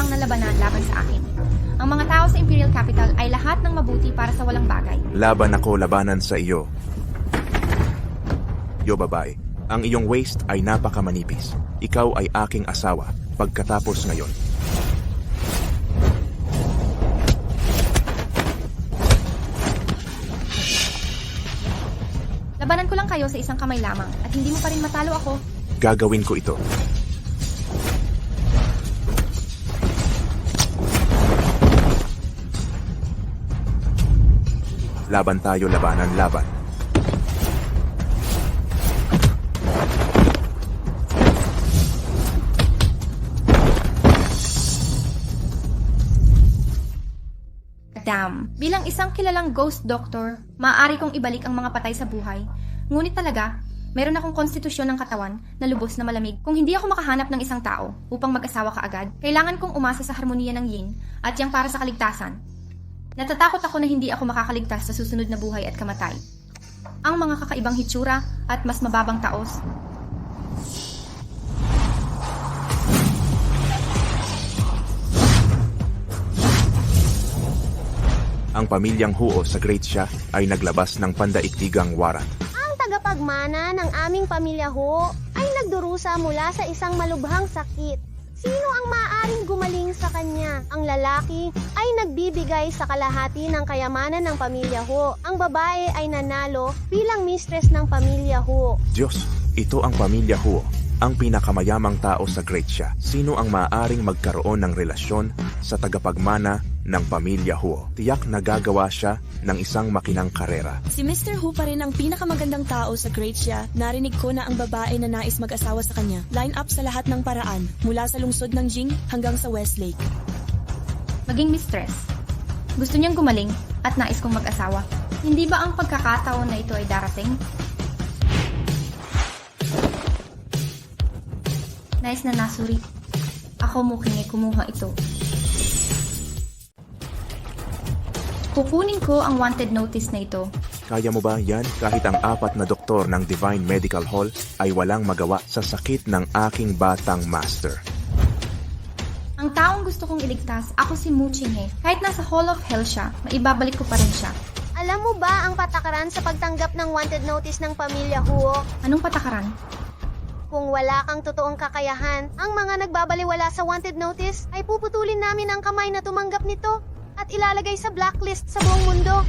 lang na labanan laban sa akin. Ang mga tao sa Imperial Capital ay lahat ng mabuti para sa walang bagay. Laban ako labanan sa iyo. Yo babae, ang iyong waist ay napakamanipis. Ikaw ay aking asawa pagkatapos ngayon. Labanan ko lang kayo sa isang kamay lamang at hindi mo pa rin matalo ako. Gagawin ko ito. Laban tayo, labanan, laban. Damn. Bilang isang kilalang ghost doctor, maaari kong ibalik ang mga patay sa buhay. Ngunit talaga, meron akong konstitusyon ng katawan na lubos na malamig. Kung hindi ako makahanap ng isang tao upang mag-asawa kaagad, kailangan kong umasa sa harmonia ng yin at yang para sa kaligtasan. Natatakot ako na hindi ako makakaligtas sa susunod na buhay at kamatay. Ang mga kakaibang hitsura at mas mababang taos. Ang pamilyang Huo sa Great Xia ay naglabas ng pandaigdigang warrant. Ang tagapagmana ng aming pamilya ho ay nagdurusa mula sa isang malubhang sakit. Sino ang maaaring gumaling sa kanya? Ang lalaki ay nagbibigay sa kalahati ng kayamanan ng pamilya ho. Ang babae ay nanalo bilang mistress ng pamilya ho. Diyos, ito ang pamilya Huo, ang pinakamayamang tao sa Great Xia. Sino ang maaaring magkaroon ng relasyon sa tagapagmana ng pamilya Huo? Tiyak na gagawa siya ng isang makinang karera. Si Mr. Hu pa rin ang pinakamagandang tao sa Great Xia. Narinig ko na ang babae na nais mag-asawa sa kanya. Line up sa lahat ng paraan, mula sa lungsod ng Jing hanggang sa Westlake. Maging mistress. Gusto niyang gumaling at nais kong mag-asawa. Hindi ba ang pagkakataon na ito ay darating? Nais na nasuri. Ako mukhang kumuha ito. Kukunin ko ang wanted notice na ito. Kaya mo ba yan? Kahit ang 4 na doktor ng Divine Medical Hall ay walang magawa sa sakit ng aking batang master. Ang taong gusto kong iligtas, ako si Mu Qinghe. Kahit nasa Hall of Hell siya, maibabalik ko pa rin siya. Alam mo ba ang patakaran sa pagtanggap ng wanted notice ng pamilya Huo? Anong patakaran? Kung wala kang totoong kakayahan, ang mga nagbabaliwala sa wanted notice ay puputulin namin ang kamay na tumanggap nito at ilalagay sa blacklist sa buong mundo.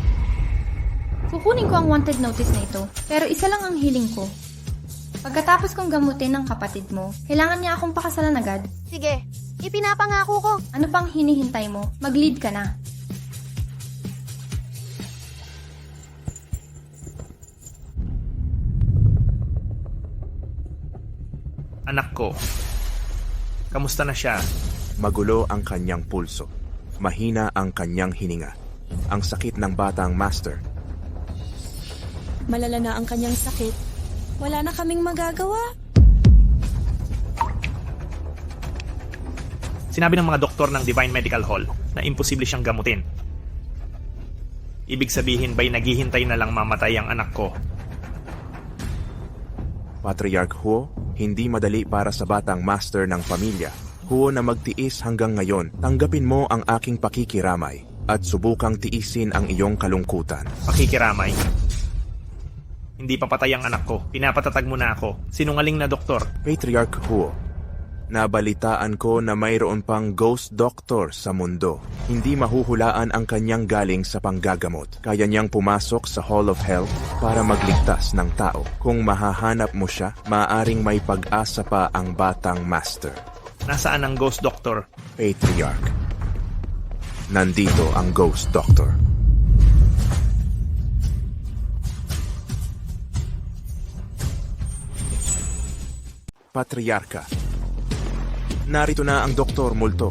Kukunin ko ang wanted notice na ito, pero isa lang ang hiling ko. Pagkatapos kong gamutin ng kapatid mo, kailangan niya akong pakasalan agad. Sige, ipinapangako ko. Ano pang hinihintay mo? Mag-lead ka na. Anak ko, kamusta na siya? Magulo ang kanyang pulso. Mahina ang kanyang hininga. Ang sakit ng batang master. Malala na ang kanyang sakit. Wala na kaming magagawa. Sinabi ng mga doktor ng Divine Medical Hall na imposible siyang gamutin. Ibig sabihin ba'y naghihintay na lang mamatay ang anak ko? Patriarch Huo, hindi madali para sa batang master ng pamilya. Huo na magtiis hanggang ngayon. Tanggapin mo ang aking pakikiramay at subukang tiisin ang iyong kalungkutan. Pakikiramay. Hindi papatay ang anak ko. Pinapatatag mo na ako. Sinungaling na doktor. Patriarch Huo, nabalitaan ko na mayroon pang ghost doctor sa mundo. Hindi mahuhulaan ang kanyang galing sa panggagamot. Kaya niyang pumasok sa Hall of Hell para magligtas ng tao. Kung mahahanap mo siya, maaaring may pag-asa pa ang batang master. Nasaan ang ghost doctor? Patriarch. Nandito ang ghost doctor. Patriarka. Narito na ang Dr. Multo.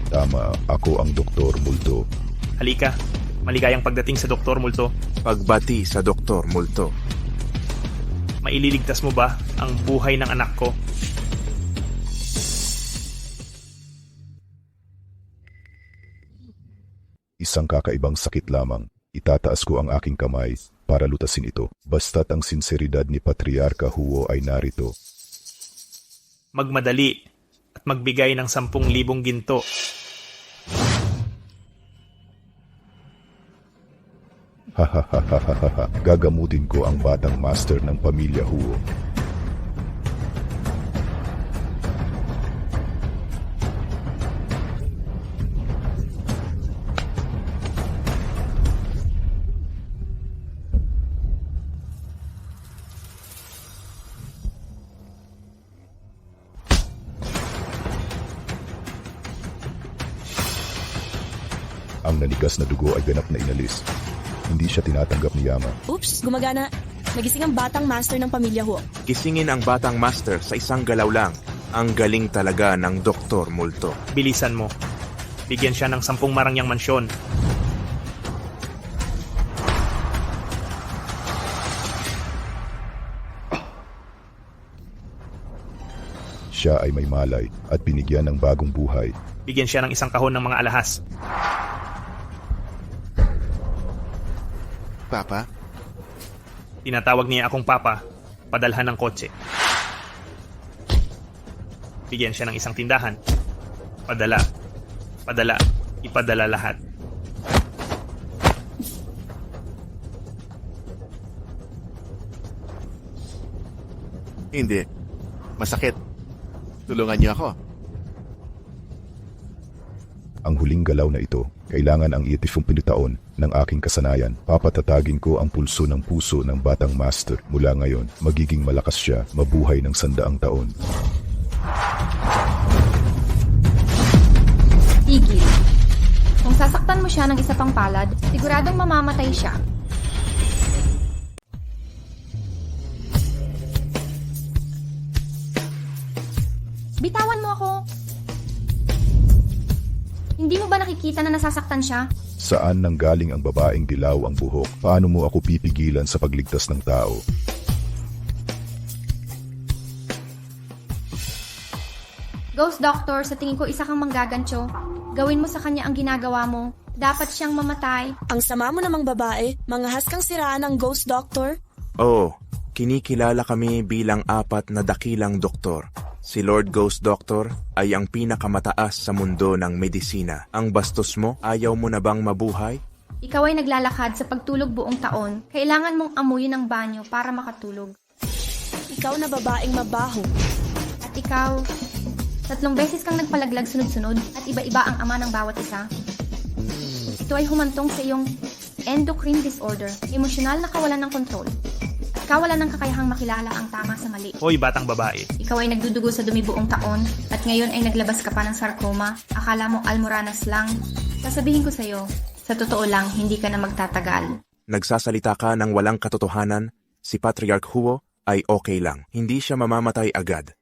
Tama, ako ang Dr. Multo. Halika. Maligayang pagdating sa Dr. Multo. Pagbati sa Dr. Multo. Maililigtas mo ba ang buhay ng anak ko? Isang kakaibang sakit lamang. Itataas ko ang aking kamay para lutasin ito. Basta't ang sinseridad ni Patriarka Huo ay narito. magmadali at magbigay ng 10,000 ginto. Hahaha, gagamutin ko ang batang master ng pamilya Huo. Ang nanigas na dugo ay ganap na inalis. Hindi siya tinatanggap ni Yama. Oops, gumagana. Nagising ang batang master ng pamilya Huo. Gisingin ang batang master sa isang galaw lang. Ang galing talaga ng Dr. Multo. Bilisan mo. Bigyan siya ng 10 marangyang mansyon. Siya ay may malay at binigyan ng bagong buhay. Bigyan siya ng 1 kahon ng mga alahas. Papa, Tinatawag niya akong papa. Padalhan ng kotse. Bigyan siya ng 1 tindahan. Padala. Padala. Ipadala lahat. hindi. Masakit. Tulungan niyo ako. Ang huling galaw na ito, kailangan ang itifong pinitaon ng aking kasanayan. Papatatagin ko ang pulso ng puso ng batang master. Mula ngayon, magiging malakas siya, mabuhay ng 100 taon. Tigil. Kung sasaktan mo siya ng isa pang palad, siguradong mamamatay siya. Bitawan mo ako! Hindi mo ba nakikita na nasasaktan siya? Saan nanggaling ang babaeng dilaw ang buhok? Paano mo ako pipigilan sa pagligtas ng tao? Ghost Doctor, sa tingin ko isa kang manggagantyo. Gawin mo sa kanya ang ginagawa mo. Dapat siyang mamatay. Ang sama mo namang babae, mangahas kang siraan ng Ghost Doctor. Oo, kinikilala kami bilang 4 na dakilang doktor. Si Lord Ghost Doctor ay ang pinakamataas sa mundo ng medisina. Ang bastos mo, ayaw mo na bang mabuhay? Ikaw ay naglalakad sa pagtulog buong taon. Kailangan mong amuyin ang banyo para makatulog. Ikaw na babaeng mabaho. At ikaw, 3 beses kang nagpalaglag sunod-sunod at iba-iba ang ama ng bawat isa. Ito ay humantong sa iyong endocrine disorder, emosyonal na kawalan ng kontrol. At kawalan ng kakayahang makilala ang tama sa mali. Hoy, batang babae. Ikaw ay nagdudugo sa dumi buong taon at ngayon ay naglabas ka pa ng sarcoma. Akala mo almoranas lang. Sasabihin ko sa'yo, sa totoo lang, hindi ka na magtatagal. Nagsasalita ka ng walang katotohanan, si Patriarch Huo ay okay lang. Hindi siya mamamatay agad.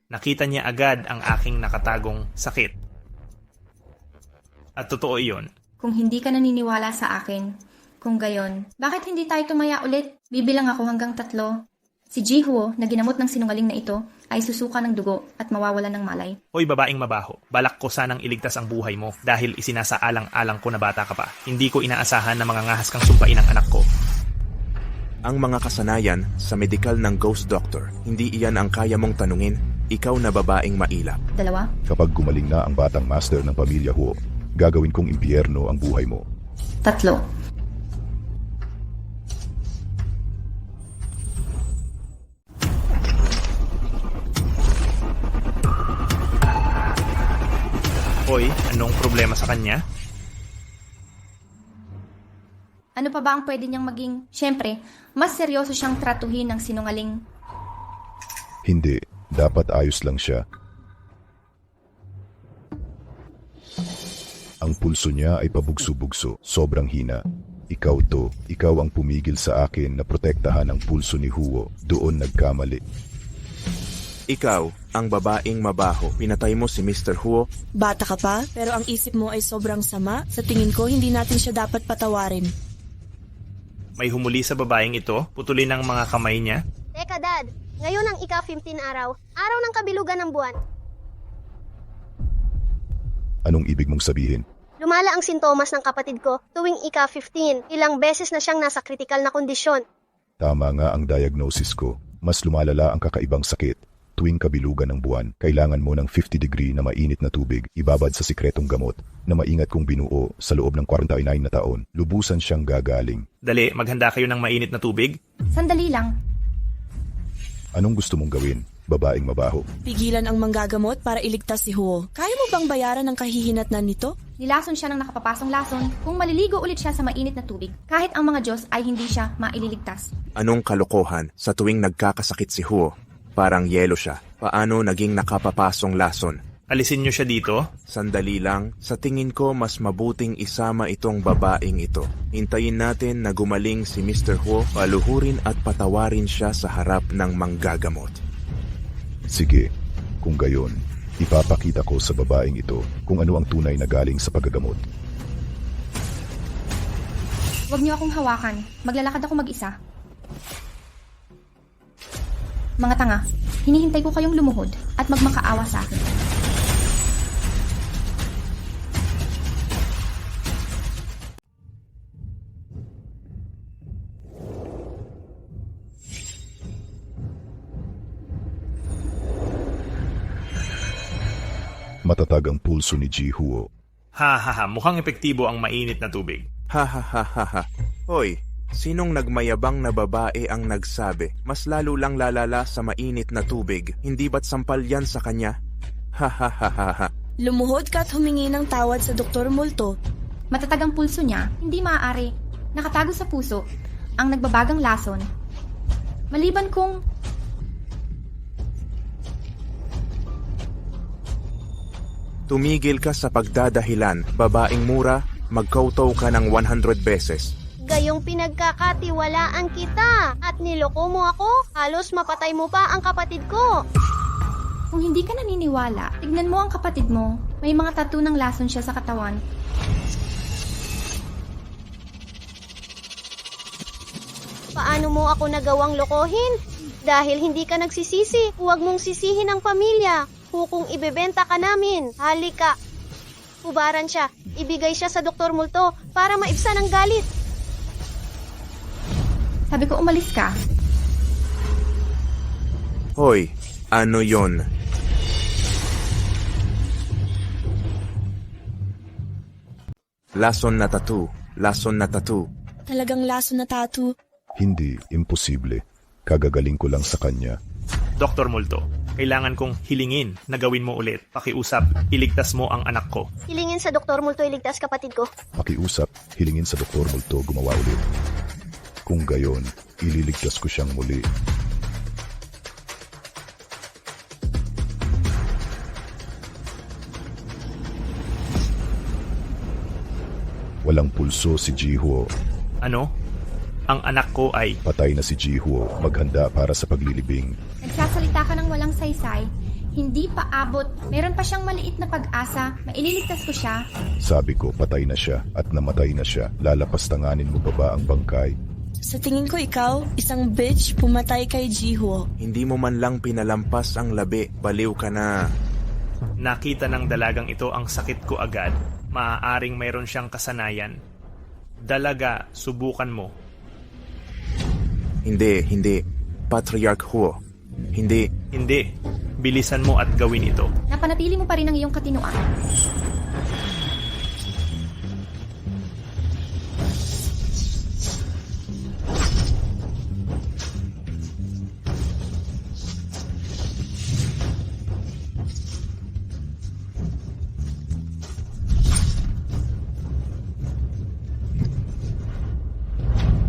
Nakita niya agad ang aking nakatagong sakit. At totoo iyon. Kung hindi ka naniniwala sa akin, kung gayon, bakit hindi tayo tumaya ulit? Bibilang ako hanggang 3. Si Jihuo, na ginamot ng sinungaling na ito, ay susuka ng dugo at mawawalan ng malay. Hoy, babaeng mabaho. Balak ko sanang iligtas ang buhay mo dahil isinasaalang-alang ko na bata ka pa. Hindi ko inaasahan na mangangahas kang sumpain ang anak ko. Ang mga kasanayan sa medikal ng Ghost Doctor, hindi iyan ang kaya mong tanungin, ikaw na babaeng mailap. 2. Kapag gumaling na ang batang master ng pamilya Huo, gagawin kong impyerno ang buhay mo. 3. Hoy, anong problema sa kanya? Ano pa ba ang pwede niyang maging? Siyempre, mas seryoso siyang tratuhin ng sinungaling. Hindi, dapat ayos lang siya. Ang pulso niya ay pabugso-bugso, sobrang hina. Ikaw ang pumigil sa akin na protektahan ang pulso ni Huo. Doon nagkamali. Ikaw, ang babaeng mabaho, pinatay mo si Mr. Huo. Bata ka pa, pero ang isip mo ay sobrang sama. Sa tingin ko, hindi natin siya dapat patawarin. May humuli sa babaeng ito, putulin ang mga kamay niya. Teka, Dad. Ngayon ang ika-15 araw. Araw ng kabilugan ng buwan. Anong ibig mong sabihin? Lumala ang sintomas ng kapatid ko tuwing ika-15. Ilang beses na siyang nasa kritikal na kondisyon. Tama nga ang diagnosis ko. Mas lumalala ang kakaibang sakit. tuwing kabilugan ng buwan, kailangan mo ng 50 degree na mainit na tubig, ibabad sa sikretong gamot, na maingat kong binuo sa loob ng 49 na taon. Lubusan siyang gagaling. Dali, maghanda kayo ng mainit na tubig. Sandali lang. Anong gusto mong gawin? Babaeng mabaho. Pigilan ang manggagamot para iligtas si Huo. Kaya mo bang bayaran ang kahihinatnan nito? Nilason siya ng nakapapasong lason kung maliligo ulit siya sa mainit na tubig. Kahit ang mga Diyos ay hindi siya maililigtas. Anong kalokohan sa tuwing nagkakasakit si Huo? Parang yelo siya. Paano naging nakapapasong lason? Alisin nyo siya dito. Sandali lang, sa tingin ko mas mabuting isama itong babaeng ito. Hintayin natin na gumaling si Mr. Huo, paluhurin at patawarin siya sa harap ng manggagamot. Sige, kung gayon, ipapakita ko sa babaeng ito kung ano ang tunay na galing sa paggagamot. Huwag niyo akong hawakan. Maglalakad ako mag-isa. Mga tanga, hinihintay ko kayong lumuhod at magmakaawa sa akin. Matatag ang pulso ni Ji Huo. Ha ha ha, mukhang epektibo ang mainit na tubig. Ha ha ha ha ha. Hoy, sinong nagmayabang na babae ang nagsabi? Mas lalo lang lalala sa mainit na tubig. Hindi ba't sampal yan sa kanya? Ha ha ha ha ha. Lumuhod ka at humingi ng tawad sa Dr. Multo. Matatag ang pulso niya, hindi maaari. Nakatago sa puso ang nagbabagang lason. Maliban kung Tumigil ka sa pagdadahilan, babaeng mura, magkautaw ka ng 100 beses. Gayong pinagkakatiwalaan kita at niloko mo ako, halos mapatay mo pa ang kapatid ko. kung hindi ka naniniwala, tignan mo ang kapatid mo. May mga tattoo ng lason siya sa katawan. Paano mo ako nagawang lokohin? Dahil hindi ka nagsisisi, huwag mong sisihin ang pamilya. Kung ibebenta ka namin, halika. Hubaran siya, ibigay siya sa Dr. Multo para maibsan ang galit. Sabi ko umalis ka. Hoy, ano yon? Lason na tattoo, lason na tattoo. Talagang laso na tattoo. Hindi, imposible. Kagagaling ko lang sa kanya. Dr. Multo, kailangan kong hilingin na gawin mo ulit. Pakiusap, iligtas mo ang anak ko. Hilingin sa Dr. Multo iligtas kapatid ko. Pakiusap, hilingin sa Dr. Multo gumawa ulit. Kung gayon, ililigtas ko siyang muli. Walang pulso si Jihuo. Ano? Ang anak ko ay... Patay na si Jihuo. Maghanda para sa paglilibing. Nagsasalita ka ng walang saysay. Hindi pa abot. Meron pa siyang maliit na pag-asa. Maililigtas ko siya. Sabi ko, patay na siya at namatay na siya. Lalapastanganin mo pa ba ang bangkay? Sa tingin ko ikaw, isang bitch pumatay kay Jihuo. Hindi mo man lang pinalampas ang labi. Baliw ka na. Nakita ng dalagang ito ang sakit ko agad. Maaaring mayroon siyang kasanayan. Dalaga, subukan mo. Hindi. Patriarch Huo. Hindi. Hindi. Bilisan mo at gawin ito. Napanatili mo pa rin ang iyong katinuan.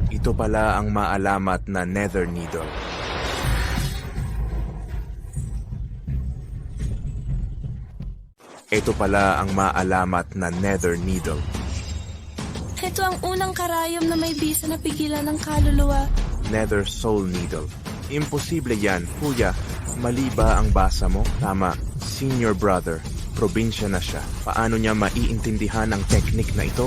Ito pala ang maalamat na Nether Needle. Ito pala ang maalamat na Nether Needle. Ito ang unang karayom na may bisa na pigilan ng kaluluwa. Nether Soul Needle. Imposible yan, kuya. Mali ba ang basa mo? Tama. Senior brother. Probinsya na siya. Paano niya maiintindihan ang teknik na ito?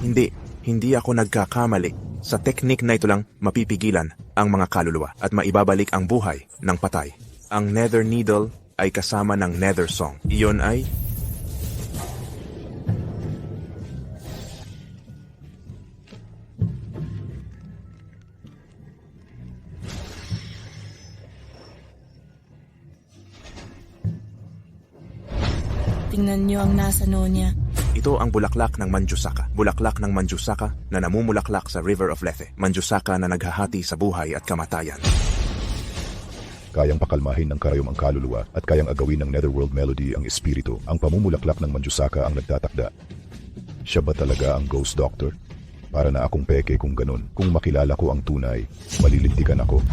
Hindi ako nagkakamali. Sa teknik na ito lang mapipigilan ang mga kaluluwa at maibabalik ang buhay ng patay. Ang Nether Needle ay kasama ng Nether Song. Iyon ay... Tingnan niyo ang nasa noo niya. Ito ang bulaklak ng Manjusaka. Bulaklak ng Manjusaka na namumulaklak sa River of Lethe. Manjusaka na naghahati sa buhay at kamatayan. Kayang pakalmahin ng karayom ang kaluluwa at kayang agawin ng Netherworld Melody ang espiritu. Ang pamumulaklak ng Manjusaka ang nagtatakda. Siya ba talaga ang Ghost Doctor? Para na akong peke kung ganun. Kung makilala ko ang tunay, malilintikan ako.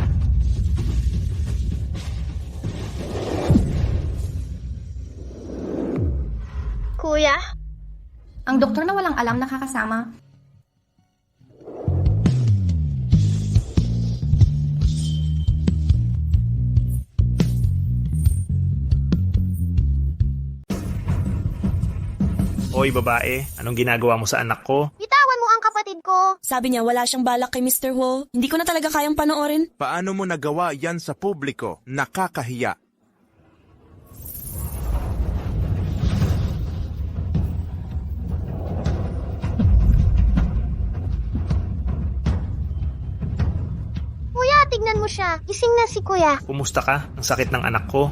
Kuya, Ang doktor na walang alam nakakasama. Hoy babae, anong ginagawa mo sa anak ko? bitawan mo ang kapatid ko. Sabi niya wala siyang balak kay Mr. Huo. Hindi ko na talaga kayang panoorin. Paano mo nagawa yan sa publiko? Nakakahiya. Kuya, tignan mo siya. Gising na si kuya. Kumusta ka? Ang sakit ng anak ko.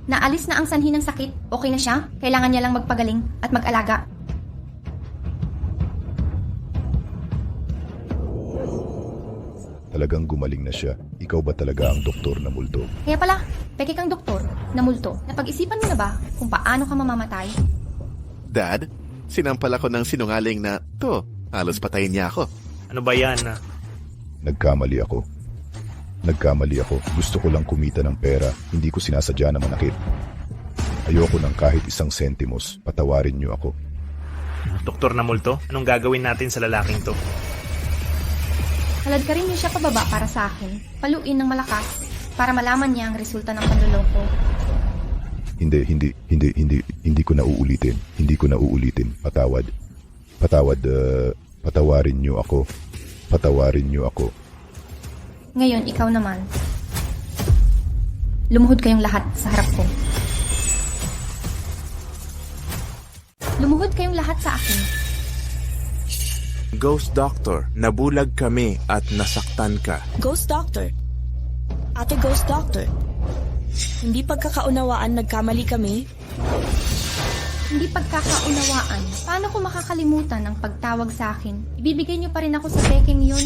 Naalis na ang sanhi ng sakit. Okay na siya. Kailangan niya lang magpagaling at mag-alaga. Talagang gumaling na siya. Ikaw ba talaga ang doktor na multo? Kaya pala, peke kang doktor na multo. Napag-isipan mo na ba kung paano ka mamamatay? Dad, sinampal ako ng sinungaling na, halos patayin niya ako. Ano ba yan? Nagkamali ako. Gusto ko lang kumita ng pera. Hindi ko sinasadya na manakit. Ayoko ng kahit isang sentimos. Patawarin niyo ako. Doktor na multo? Anong gagawin natin sa lalaking to? Halad ka rin niyo siya pababa para sa akin. Paluin ng malakas para malaman niya ang resulta ng panluloko. Hindi ko na uulitin. Patawarin niyo ako. Ngayon, ikaw naman. Lumuhod kayong lahat sa harap ko. Lumuhod kayong lahat sa akin. Ghost Doctor, nabulag kami at nasaktan ka. Ghost Doctor. Ate Ghost Doctor. Hindi pagkakaunawaan nagkamali kami. Hindi pagkakaunawaan. Paano ko makakalimutan ang pagtawag sa akin? Ibibigay niyo pa rin ako sa peking yun?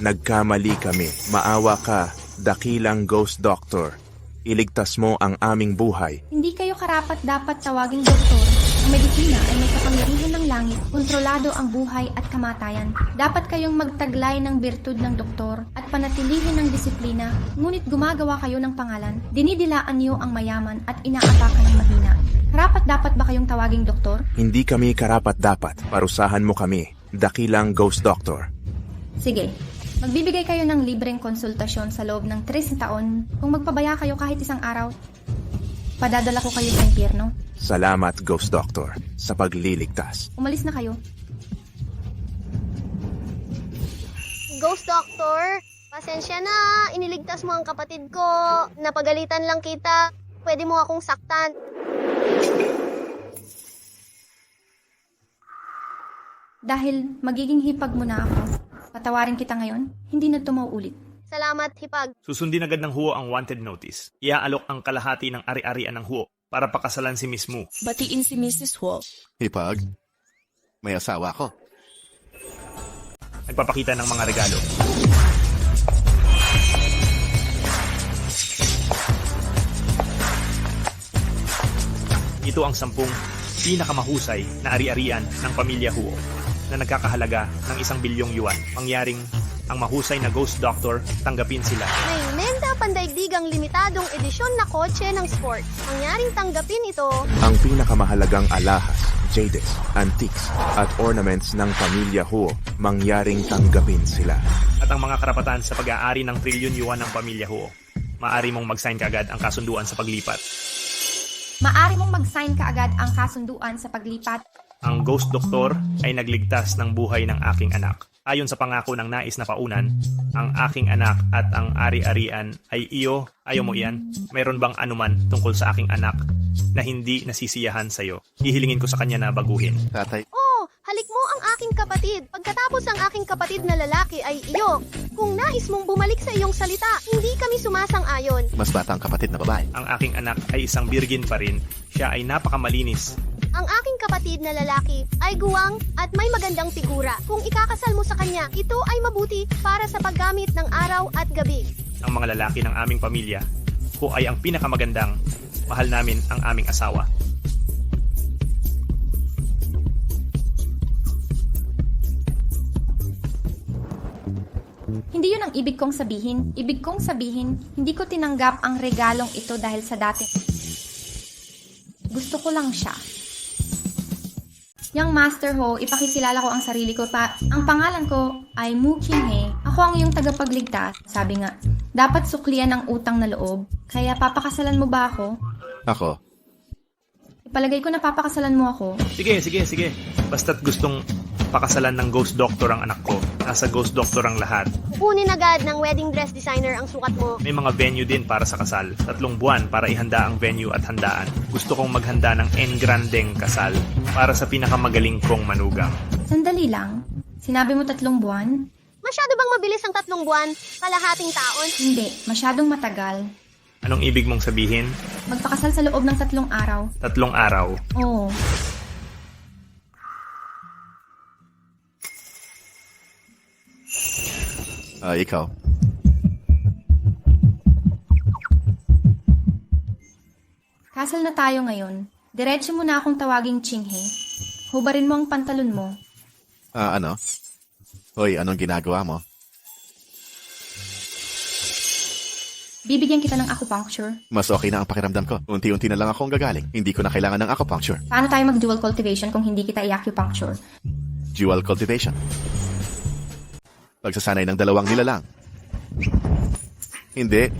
Nagkamali kami. Maawa ka, dakilang Ghost Doctor. Iligtas mo ang aming buhay. Hindi kayo karapat dapat tawaging doktor. Ang medisina ay may kapangyarihan ng langit, kontrolado ang buhay at kamatayan. Dapat kayong magtaglay ng birtud ng doktor at panatilihin ng disiplina, ngunit gumagawa kayo ng pangalan, dinidilaan niyo ang mayaman at inaatakan ng mahina. Karapat dapat ba kayong tawaging doktor? Hindi kami karapat dapat. Parusahan mo kami, dakilang Ghost Doctor. Sige, magbibigay kayo ng libreng konsultasyon sa loob ng 3 taon kung magpabaya kayo kahit isang araw. Padadala ko kayo sa impyerno. Salamat, Ghost Doctor, sa pagliligtas. Umalis na kayo. Ghost Doctor, pasensya na. Iniligtas mo ang kapatid ko. Napagalitan lang kita. Pwede mo akong saktan. Dahil magiging hipag mo na ako. Patawarin kita ngayon, hindi na ito mauulit. Salamat, Hipag. Susundin agad ng Huo ang wanted notice. Iaalok ang kalahati ng ari-arian ng Huo para pakasalan si Miss Mu. Batiin si Mrs. Huo. Hipag, may asawa ko. Nagpapakita ng mga regalo. Ito ang 10 pinakamahusay na ari-arian ng pamilya Huo na nagkakahalaga ng 1 bilyong yuan. Mangyaring ang mahusay na Ghost Doctor, tanggapin sila. May Menda Pandaigdigang limitadong edisyon na kotse ng sports. Mangyaring tanggapin ito. Ang pinakamahalagang alahas, jades, antiques, at ornaments ng pamilya Huo, mangyaring tanggapin sila. At ang mga karapatan sa pag-aari ng trilyon yuan ng pamilya Huo. Maaari mong mag-sign kaagad ang kasunduan sa paglipat. Maaari mong mag-sign kaagad ang kasunduan sa paglipat. Ang Ghost Doctor ay nagligtas ng buhay ng aking anak. Ayon sa pangako ng nais na paunan, ang aking anak at ang ari-arian ay ayaw mo iyan? Mayroon bang anuman tungkol sa aking anak na hindi nasisiyahan sa'yo? Hihilingin ko sa kanya na baguhin. Tatay, Oh, halik mo ang aking kapatid. Pagkatapos ang aking kapatid na lalaki ay iyo. Kung nais mong bumalik sa iyong salita, hindi kami sumasang-ayon. Mas bata ang kapatid na babae. Ang aking anak ay isang virgin pa rin. Siya ay napakamalinis. Ang aking kapatid na lalaki ay guwang at may magandang figura. Kung ikakasal mo sa kanya, ito ay mabuti para sa paggamit ng araw at gabi. Ang mga lalaki ng aming pamilya, ko ay ang pinakamagandang. Mahal namin ang aming asawa. Hindi yun ang ibig kong sabihin. Ibig kong sabihin, hindi ko tinanggap ang regalong ito dahil sa dati. Gusto ko lang siya. Yang Master Ho, ipakikilala ko ang sarili ko pa. Ang pangalan ko ay Mu Kim-hee. Ako ang iyong tagapagligtas. Sabi nga, dapat suklian ang utang na loob. Kaya papakasalan mo ba ako? Ako, Ipalagay ko na papakasalan mo ako. Sige. Basta't gustong pakasalan ng Ghost Doctor ang anak ko. Nasa Ghost Doctor ang lahat. Kunin agad ng wedding dress designer ang sukat mo. May mga venue din para sa kasal. 3 buwan para ihanda ang venue at handaan. Gusto kong maghanda ng en grandeng kasal para sa pinakamagaling kong manugang. Sandali lang. Sinabi mo 3 buwan? Masyado bang mabilis ang 3 buwan? Kalahating taon? Hindi, masyadong matagal. Anong ibig mong sabihin? Magpakasal sa loob ng 3 araw. 3 araw. Oo. ikaw. Kasal na tayo ngayon. Diretso mo na akong tawaging Chinghe. Hubarin mo ang pantalon mo. Ano? Hoy, anong ginagawa mo? Bibigyan kita ng acupuncture. Mas okay na ang pakiramdam ko. Unti-unti na lang akong gagaling. Hindi ko na kailangan ng acupuncture. Paano tayo mag-dual cultivation kung hindi kita i-acupuncture? Dual cultivation. Pagsasanay ng 2 nilalang. Hindi.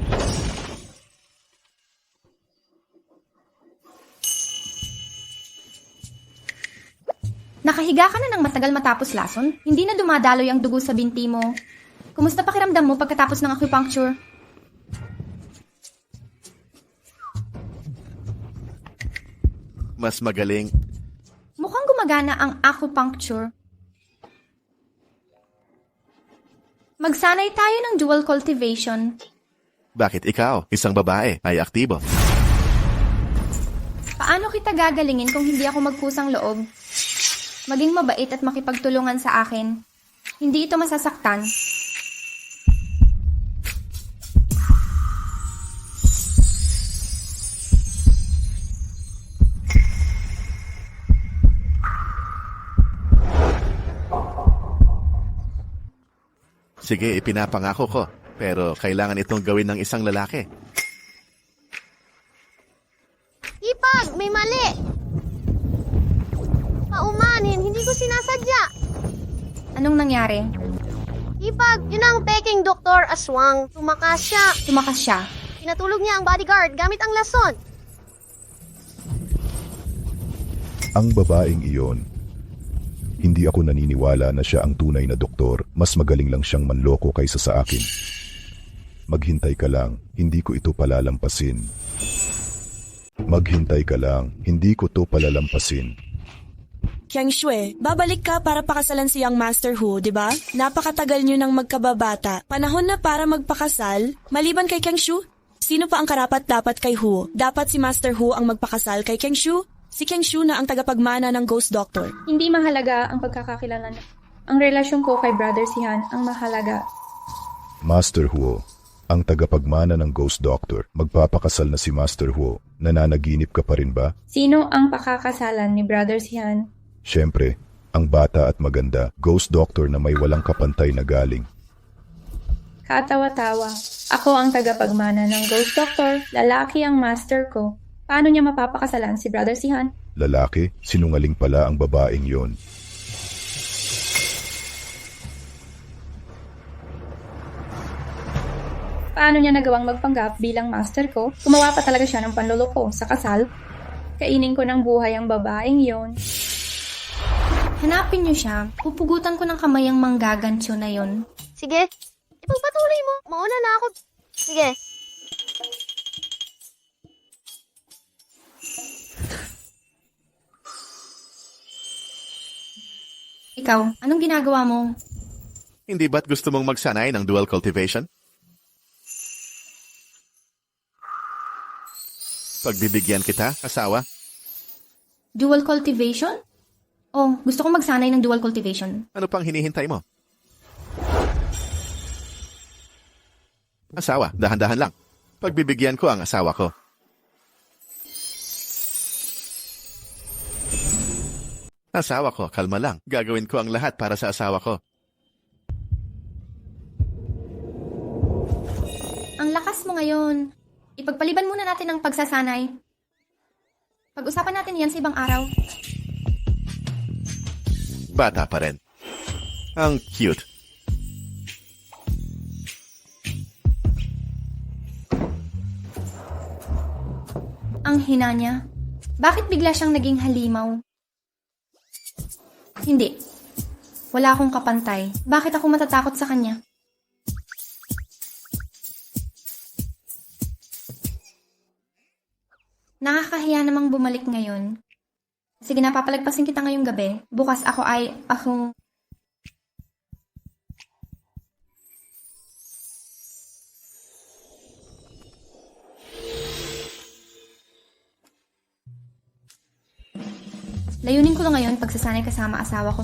Nakahiga ka na ng matagal matapos lason? Hindi na dumadaloy ang dugo sa binti mo. Kumusta pakiramdam mo pagkatapos ng acupuncture? Mas magaling. Mukhang gumagana ang acupuncture. Magsanay tayo ng dual cultivation. Bakit ikaw, isang babae, ay aktibo? Paano kita gagalingin kung hindi ako magkusang loob? Maging mabait at makipagtulungan sa akin. Hindi ito masasaktan. Sige, ipinapangako ko. Pero kailangan itong gawin ng isang lalaki. Ipag, may mali! Paumanin, hindi ko sinasadya. Anong nangyari? Ipag, yun ang peking Dr. Aswang. Tumakas siya. Tumakas siya. Pinatulog niya ang bodyguard gamit ang lason. Ang babaeng iyon. Hindi ako naniniwala na siya ang tunay na doktor. Mas magaling lang siyang manloko kaysa sa akin. Maghintay ka lang, hindi ko ito palalampasin. Maghintay ka lang, hindi ko to palalampasin. Kyang Shue, babalik ka para pakasalan si Young Master Hu, di ba? Napakatagal nyo nang magkababata. Panahon na para magpakasal? Maliban kay Kyang Shu, sino pa ang karapat dapat kay Hu? Dapat si Master Hu ang magpakasal kay Kyang Shu? Si Kyang Shu na ang tagapagmana ng Ghost Doctor. Hindi mahalaga ang pagkakakilala. Ang relasyon ko kay Brother Sihan ang mahalaga. Master Huo, ang tagapagmana ng Ghost Doctor. Magpapakasal na si Master Huo. Nananaginip ka pa rin ba? Sino ang pakakasalan ni Brother Sihan? Siyempre, ang bata at maganda, Ghost Doctor na may walang kapantay na galing. Katawa-tawa. Ako ang tagapagmana ng Ghost Doctor. Lalaki ang master ko. Paano niya mapapakasalan si Brother Sihan? Lalaki, sinungaling pala ang babaeng yon. Paano niya nagawang magpanggap bilang master ko? Gumawa pa talaga siya ng panluloko sa kasal? Kainin ko ng buhay ang babaeng yon. Hanapin niyo siya. Pupugutan ko ng kamay ang manggagansyo na yon. Sige, ipagpatuloy mo. Mauna na ako. Sige. Ikaw Ikaw, anong ginagawa mo? Hindi ba't gusto mong magsanay ng dual cultivation? Pagbibigyan kita, asawa? Dual cultivation? Oh, gusto kong magsanay ng dual cultivation. Ano pang hinihintay mo? Asawa, dahan-dahan lang. Pagbibigyan ko ang asawa ko. Asawa ko, kalma lang. Gagawin ko ang lahat para sa asawa ko. Ang lakas mo ngayon. Ipagpaliban muna natin ang pagsasanay. Pag-usapan natin yan sa ibang araw. Bata pa rin. Ang cute. Ang hina niya. Bakit bigla siyang naging halimaw? Hindi. Wala akong kapantay. Bakit ako matatakot sa kanya? Nakakahiya namang bumalik ngayon. Sige na, papalagpasin kita ngayong gabi. Bukas ako layunin ko lang ngayon pagsasanay kasama asawa ko.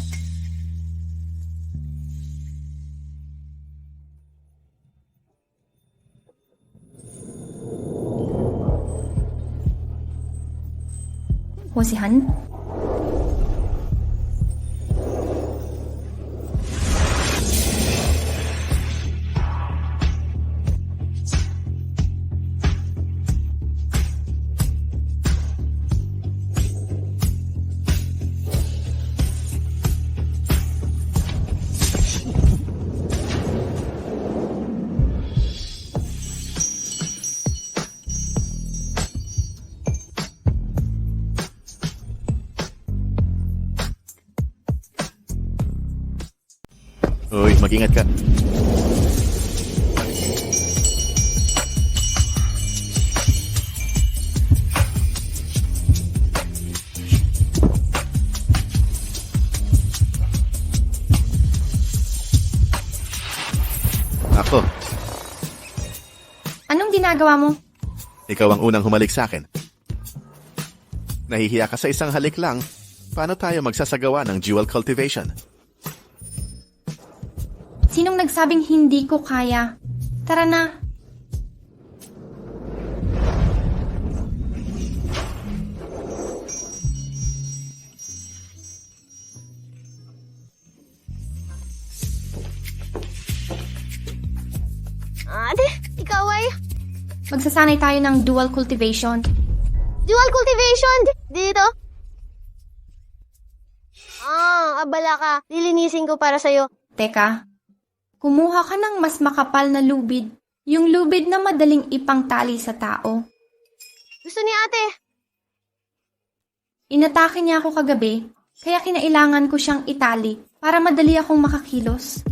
Husihan? Uy, mag-ingat ka. Ako, Anong ginagawa mo? ikaw ang unang humalik sa akin. Nahihiya ka sa isang halik lang. Paano tayo magsasagawa ng dual cultivation? Sinong nagsabing hindi ko kaya? Tara na. Ate, ikaw ay Magsasanay tayo ng dual cultivation. dual cultivation dito. Abala ka. Lilinisin ko para sa'yo. Teka, kumuha ka ng mas makapal na lubid. Yung lubid na madaling ipangtali sa tao. Gusto ni ate. Inatake niya ako kagabi, kaya kinailangan ko siyang itali para madali akong makakilos.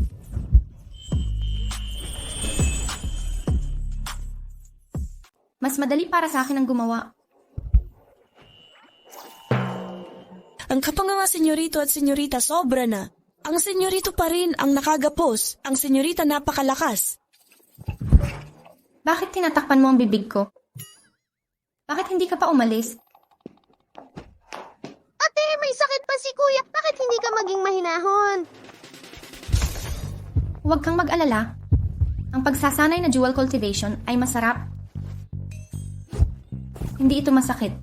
Mas madali para sa akin ang gumawa. Ang kapanganga senyorito at senyorita sobra na. Ang senyorito pa rin ang nakagapos. Ang senyorita napakalakas. Bakit tinatakpan mo ang bibig ko? Bakit hindi ka pa umalis? Ate, may sakit pa si kuya. Bakit hindi ka maging mahinahon? Huwag kang mag-alala. Ang pagsasanay na dual cultivation ay masarap. Hindi ito masakit.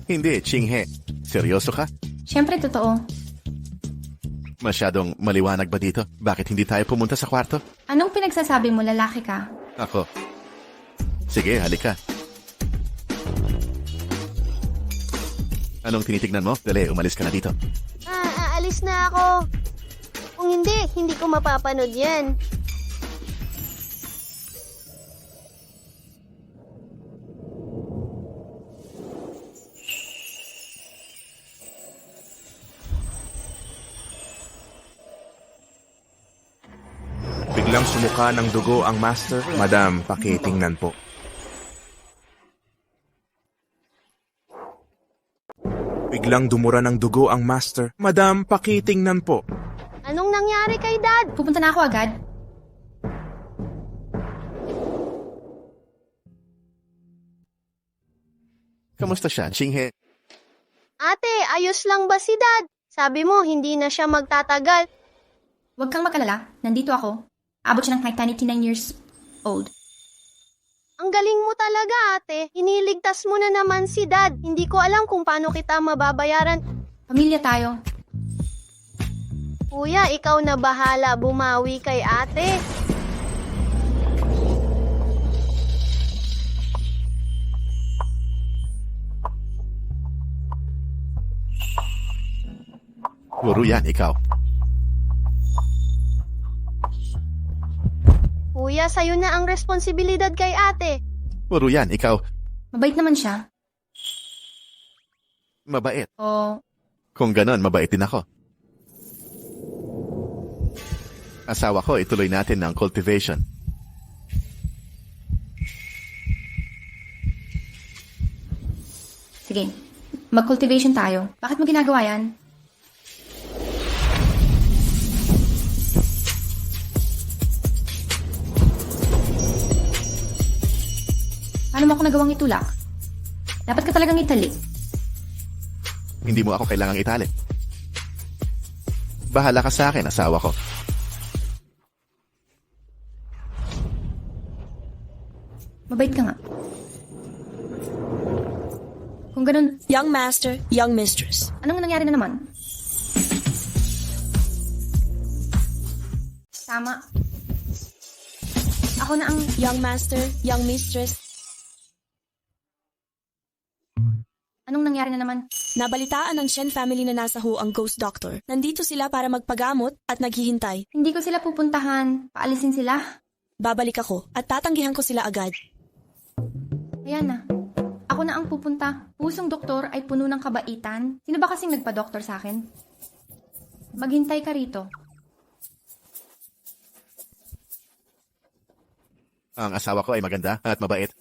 Hindi, Chinghe. Seryoso ka? Siyempre totoo. Masyadong maliwanag ba dito? Bakit hindi tayo pumunta sa kwarto? Anong pinagsasabi mo, lalaki ka? Ako. Sige, halika. Anong tinitignan mo? Dali, umalis ka na dito. Aalis na ako. Kung hindi ko mapapanood yan. Biglang sumuka ng dugo ang master. Madam, pakitingnan po. Biglang dumura ng dugo ang master. Madam, pakitingnan po. Anong nangyari kay Dad? Pupunta na ako agad. Kamusta siya, Chinghe? Ate, ayos lang ba si Dad? Sabi mo, hindi na siya magtatagal. Huwag kang mag-alala. Nandito ako. Abot siya ng kahit 99 years old. Ang galing mo talaga, ate. Iniligtas mo na naman si Dad. Hindi ko alam kung paano kita mababayaran. Pamilya tayo. Kuya, ikaw na bahala bumawi kay ate. Puro yan, ikaw. Kuya, sa'yo na ang responsibilidad kay ate. Puro yan, ikaw. Mabait naman siya. Mabait. O, Kung ganon, mabait din ako. Asawa ko, ituloy natin ng cultivation. sige. Mag-cultivation tayo. Bakit mo ginagawa yan? Paano mo ako nagawang itulak? Dapat ka talagang itali. Hindi mo ako kailangang itali. Bahala ka sa akin, asawa ko. Mabait ka nga. Kung ganun, Young master, young mistress. anong nangyari na naman? Tama. Ako na ang... Young master, young mistress. Anong nangyari na naman? Nabalitaan ng Shen family na nasa Hu ang ghost doctor. Nandito sila para magpagamot at naghihintay. Hindi ko sila pupuntahan. Paalisin sila. Babalik ako at tatanggihan ko sila agad. Ayan na. Ako na ang pupunta. Pusong doktor ay puno ng kabaitan. Sino ba kasing nagpa-doktor sa akin? Maghintay ka rito. Ang asawa ko ay maganda at mabait.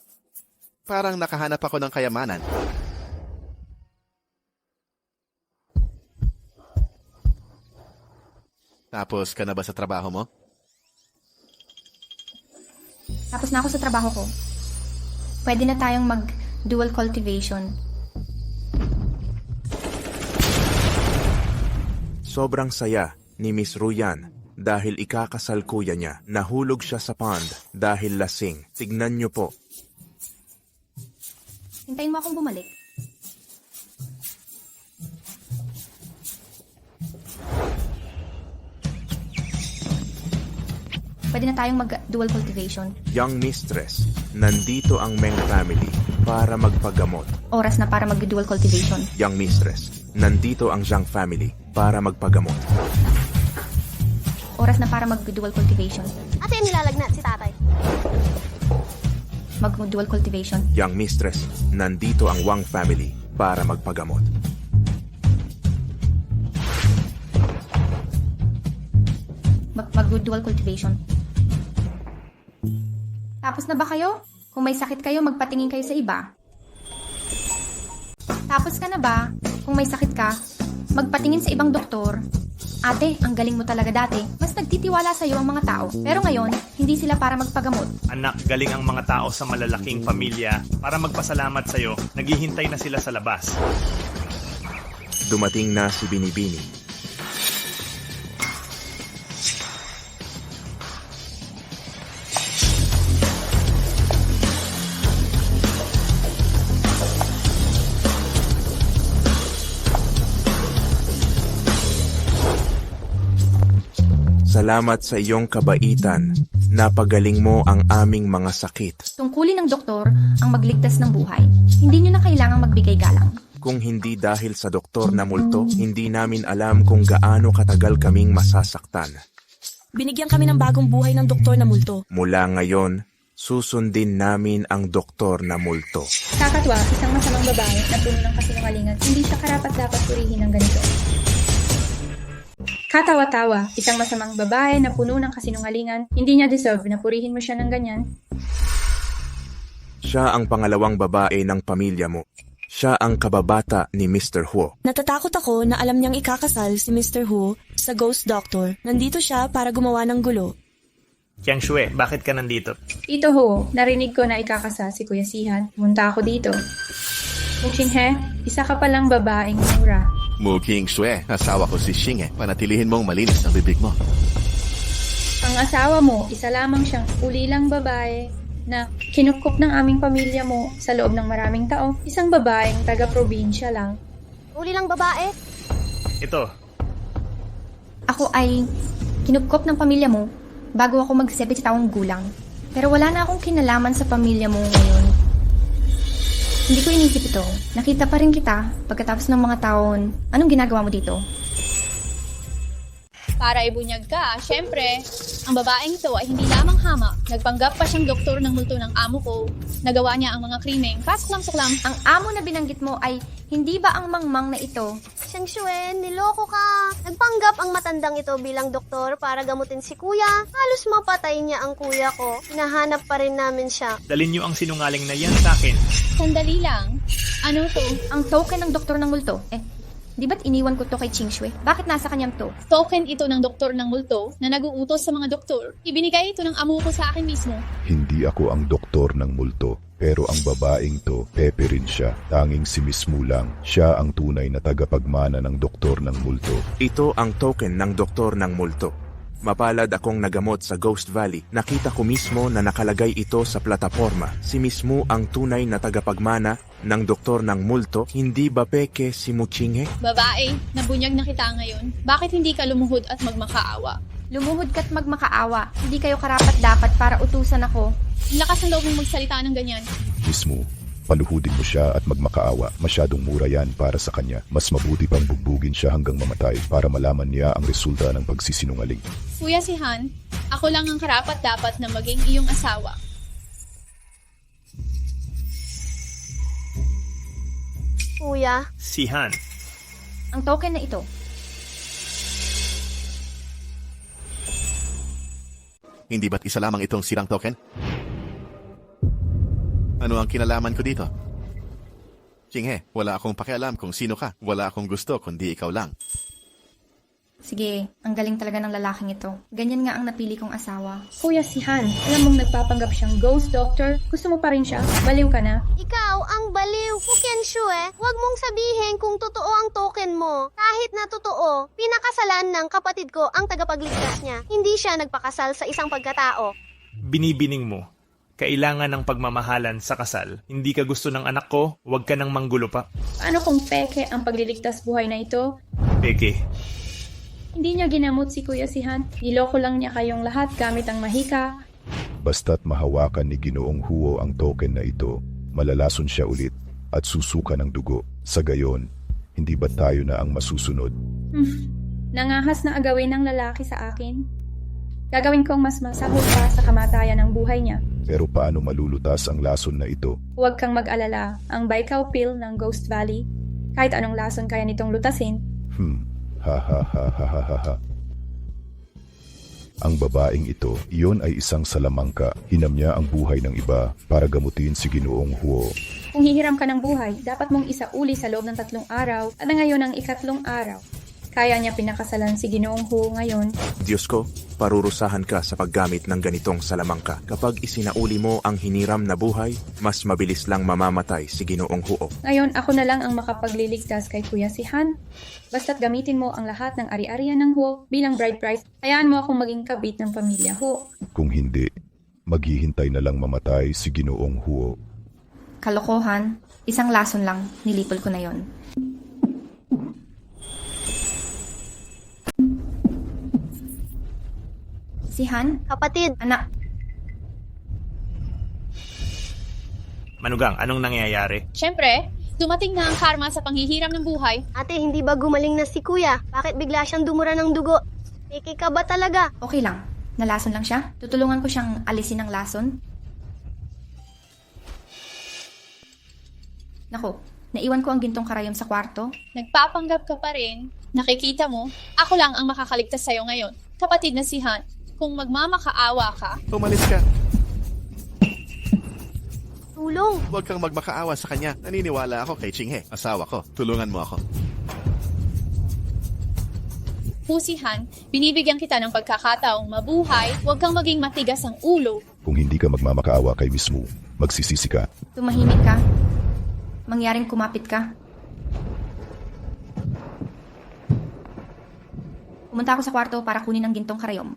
Parang nakahanap ako ng kayamanan. Tapos ka na ba sa trabaho mo? Tapos na ako sa trabaho ko. Pwede na tayong mag-dual cultivation. Sobrang saya ni Miss Ruyan dahil ikakasal kuya niya. Nahulog siya sa pond dahil lasing. Tignan niyo po. Hintayin mo akong bumalik. Pwede na tayong mag-dual cultivation. Young mistress, nandito ang Meng family para magpagamot. Oras na para mag-dual cultivation. Young mistress, nandito ang Zhang family para magpagamot. Oras na para mag-dual cultivation. Ate, nilalagnat si tatay. Mag-dual cultivation. Young mistress, nandito ang Wang family para magpagamot. Mag-dual cultivation. Tapos na ba kayo? Kung may sakit kayo, magpatingin kayo sa iba. Tapos ka na ba? Kung may sakit ka, magpatingin sa ibang doktor. Ate, ang galing mo talaga dati. Mas nagtitiwala sa iyo ang mga tao. Pero ngayon, hindi sila para magpagamot. Anak, galing ang mga tao sa malalaking pamilya. Para magpasalamat sa'yo, naghihintay na sila sa labas. Dumating na si Binibini. Salamat sa iyong kabaitan. Napagaling mo ang aming mga sakit. Tungkulin ng doktor ang magligtas ng buhay. Hindi nyo na kailangang magbigay galang. Kung hindi dahil sa doktor na multo, hindi namin alam kung gaano katagal kaming masasaktan. Binigyan kami ng bagong buhay ng doktor na multo. Mula ngayon, susundin namin ang doktor na multo. Kakatwa, isang masamang babae na puno ng kasinungalingan. Hindi siya karapat-dapat purihin ng ganito. Katawa-tawa, isang masamang babae na puno ng kasinungalingan. Hindi niya deserve na purihin mo siya ng ganyan. Siya ang pangalawang babae ng pamilya mo. Siya ang kababata ni Mr. Huo. Natatakot ako na alam niyang ikakasal si Mr. Hu sa Ghost Doctor. Nandito siya para gumawa ng gulo. Qiang Shui, bakit ka nandito? Tito Ho, narinig ko na ikakasal si Kuya Sihan. Pumunta ako dito. Muqinghe, isa ka palang babaeng mura. Muking Shue, asawa ko si Xing eh. Panatilihin mong malinis ang bibig mo. Ang asawa mo, isa lamang siyang ulilang babae na kinupkup ng aming pamilya mo sa loob ng maraming taon. Isang babaeng taga-probinsya lang. Uli lang babae. Ito, Ako ay kinupkop ng pamilya mo bago ako mag-17 taong gulang. Pero wala na akong kinalaman sa pamilya mo ngayon. Hindi ko inisip ito. Nakita pa rin kita pagkatapos ng mga taon. Anong ginagawa mo dito? Para ibunyag ka, syempre, ang babaeng ito ay hindi lamang hamak. Nagpanggap pa siyang doktor ng multo ng amo ko. Nagawa niya ang mga krimeng pasuklam-suklam. Ang amo na binanggit mo ay hindi ba ang mangmang na ito? Qiang Shui, niloko ka. Nagpanggap ang matandang ito bilang doktor para gamutin si kuya. Halos mapatay niya ang kuya ko. Hinahanap pa rin namin siya. dalin niyo ang sinungaling na yan sa akin. Sandali lang. Ano to? Ang token ng doktor ng multo. Di ba't iniwan ko to kay Qing Shui? Bakit nasa kanyang to? Token ito ng doktor ng multo na nag-uutos sa mga doktor. Ibinigay ito ng amo ko sa akin mismo. Hindi ako ang doktor ng multo, pero ang babaeng to, Pepe rin siya. Tanging si Miss Mu lang. Siya ang tunay na tagapagmana ng doktor ng multo. Ito ang token ng doktor ng multo. Mapalad akong nagamot sa Ghost Valley. Nakita ko mismo na nakalagay ito sa plataforma. Si Miss Mu ang tunay na tagapagmana ng doktor ng multo. Hindi ba peke si Muqinghe? Babae, nabunyag na kita ngayon. Bakit hindi ka lumuhod at magmakaawa? Lumuhod ka't magmakaawa. Hindi kayo karapat-dapat para utusan ako. Ang lakas ng loob mong magsalita ng ganyan. Miss Mu, paluhudin mo siya at magmakaawa. Masyadong mura yan para sa kanya. Mas mabuti pang bugbugin siya hanggang mamatay para malaman niya ang resulta ng pagsisinungaling. Kuya Sihan, ako lang ang karapat-dapat na maging iyong asawa. Kuya, Si Han. Ang token na ito. Hindi ba't isa lamang itong sirang token? Ano ang kinalaman ko dito? Qinghe, wala akong pakialam kung sino ka. Wala akong gusto kundi ikaw lang. Sige, ang galing talaga ng lalaking ito. Ganyan nga ang napili kong asawa. Kuya Sihan, alam mong nagpapanggap siyang ghost doctor? Gusto mo pa rin siya? Baliw ka na? ikaw ang baliw. Qiang Shui, huwag mong sabihin kung totoo ang token mo. Kahit na totoo, pinakasalan ng kapatid ko ang tagapagligtas niya. Hindi siya nagpakasal sa isang pagkatao. Binibining mo. Kailangan ng pagmamahalan sa kasal. Hindi ka gusto ng anak ko, huwag ka nang manggulo pa. Paano kung peke ang pagliligtas buhay na ito? Peke, Hindi niya ginamot si Kuya Sihan. Niloko lang niya kayong lahat gamit ang mahika. Basta't mahawakan ni Ginoong Huo ang token na ito, malalason siya ulit at susuka ng dugo. Sa gayon, hindi ba tayo na ang masusunod? Nangahas na agawin ng lalaki sa akin. Gagawin kong mas masahol pa sa kamatayan ng buhay niya. Pero paano malulutas ang lason na ito? Huwag kang mag-alala. Ang Baikao Pill ng Ghost Valley, kahit anong lason kaya nitong lutasin, Ha ha ha ha ha ha ha. Ang babaeng ito, iyon ay isang salamangka. Hinam niya ang buhay ng iba para gamutin si Ginoong Huo. kung hihiram ka ng buhay, dapat mong isauli sa loob ng 3 araw at na ngayon ang 4 araw. Kaya niya pinakasalan si Ginoong Hu ngayon. Diyos ko, parurusahan ka sa paggamit ng ganitong salamangka. Kapag isinauli mo ang hiniram na buhay, mas mabilis lang mamamatay si Ginoong Huo. Ngayon ako na lang ang makapagliligtas kay Kuya Sihan. Basta't gamitin mo ang lahat ng ari-arian ng Hu bilang bride price, hayaan mo akong maging kabit ng pamilya Hu. Kung hindi, maghihintay na lang mamatay si Ginoong Huo. Kalokohan, isang lason lang, nilipol ko na yon. Si Han, Kapatid, anak, Manugang, anong nangyayari? Siyempre, dumating na ang karma sa panghihiram ng buhay. ate, hindi ba gumaling na si kuya? Bakit bigla siyang dumura ng dugo? Peke ka ba talaga? okay lang. Nalason lang siya. Tutulungan ko siyang alisin ng lason. Naku, naiwan ko ang gintong karayom sa kwarto. Nagpapanggap ka pa rin. Nakikita mo, ako lang ang makakaligtas sa'yo ngayon. Kapatid na si Han, kung magmamakaawa ka, Umalis ka. tulong. Huwag kang magmakaawa sa kanya. Naniniwala ako kay Chinghe, asawa ko. Tulungan mo ako. Pusihan, binibigyan kita ng pagkakataong mabuhay, huwag kang maging matigas ang ulo. Kung hindi ka magmamakaawa kay Miss Mu, magsisisi ka. Tumahimik ka. Mangyaring kumapit ka. Pumunta ako sa kwarto para kunin ang gintong karayom.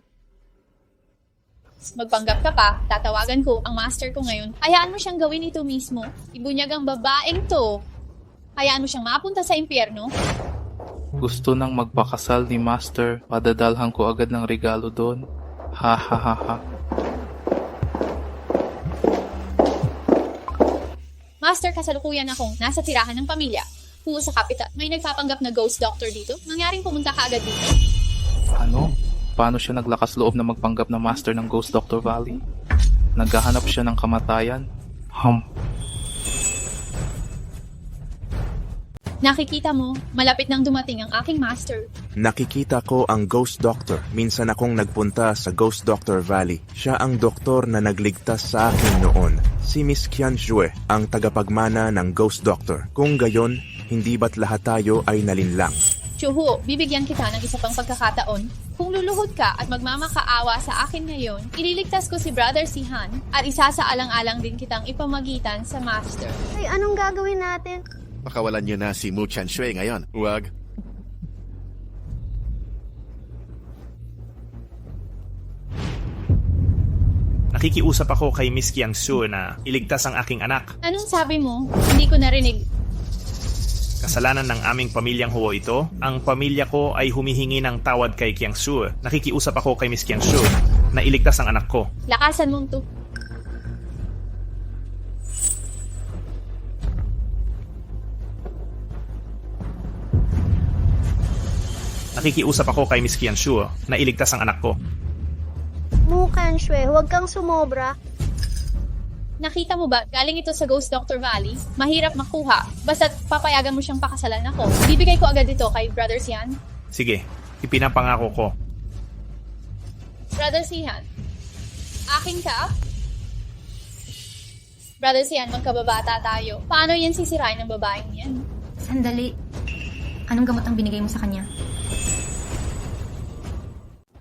Magpanggap ka pa, tatawagan ko ang master ko ngayon. Hayaan mo siyang gawin ito mismo. Ibunyag ang babaeng to. Hayaan mo siyang mapunta sa impyerno. Gusto nang magpakasal ni Master, padadalhan ko agad ng regalo doon. Ha ha ha ha. Master, kasalukuyan akong nasa tirahan ng pamilya. Puo sa kapital, may nagpapanggap na ghost doctor dito. Nangyaring pumunta ka agad dito. Ano? Paano siya naglakas loob na magpanggap na Master ng Ghost Doctor Valley? Naghahanap siya ng kamatayan? Nakikita mo, malapit nang dumating ang aking master. Nakikita ko ang Ghost Doctor. Minsan akong nagpunta sa Ghost Doctor Valley. Siya ang doktor na nagligtas sa akin noon. Si Miss Qian Xue, ang tagapagmana ng Ghost Doctor. Kung gayon, hindi ba't lahat tayo ay nalinlang? Chuhu, bibigyan kita ng isa pang pagkakataon. Kung luluhod ka at magmamakaawa sa akin ngayon, ililigtas ko si Brother Sihan at isasaalang-alang din kitang ipamagitan sa master. Ay, anong gagawin natin? Pakawalan niyo na si Mu Chanshui ngayon. Huwag. Nakikiusap ako kay Miss Qiangsu na iligtas ang aking anak. Anong sabi mo? Hindi ko narinig. Kasalanan ng aming pamilyang Huo ito. Ang pamilya ko ay humihingi ng tawad kay Qiangsu. Nakikiusap ako kay Miss Qiangsu na iligtas ang anak ko. Lakasan mong to. Nakikiusap ako kay Miss Qiangsu na iligtas ang anak ko. Mukan, Shwe, huwag kang sumobra. Nakita mo ba, galing ito sa Ghost Doctor Valley? Mahirap makuha. Basta't papayagan mo siyang pakasalan ako. Bibigay ko agad ito kay Brother Sihan. Sige, ipinapangako ko. Brother Sihan, akin ka? Brother Sihan, magkababata tayo. Paano yan sisirain ng babaeng yan? Sandali. Anong gamot ang binigay mo sa kanya?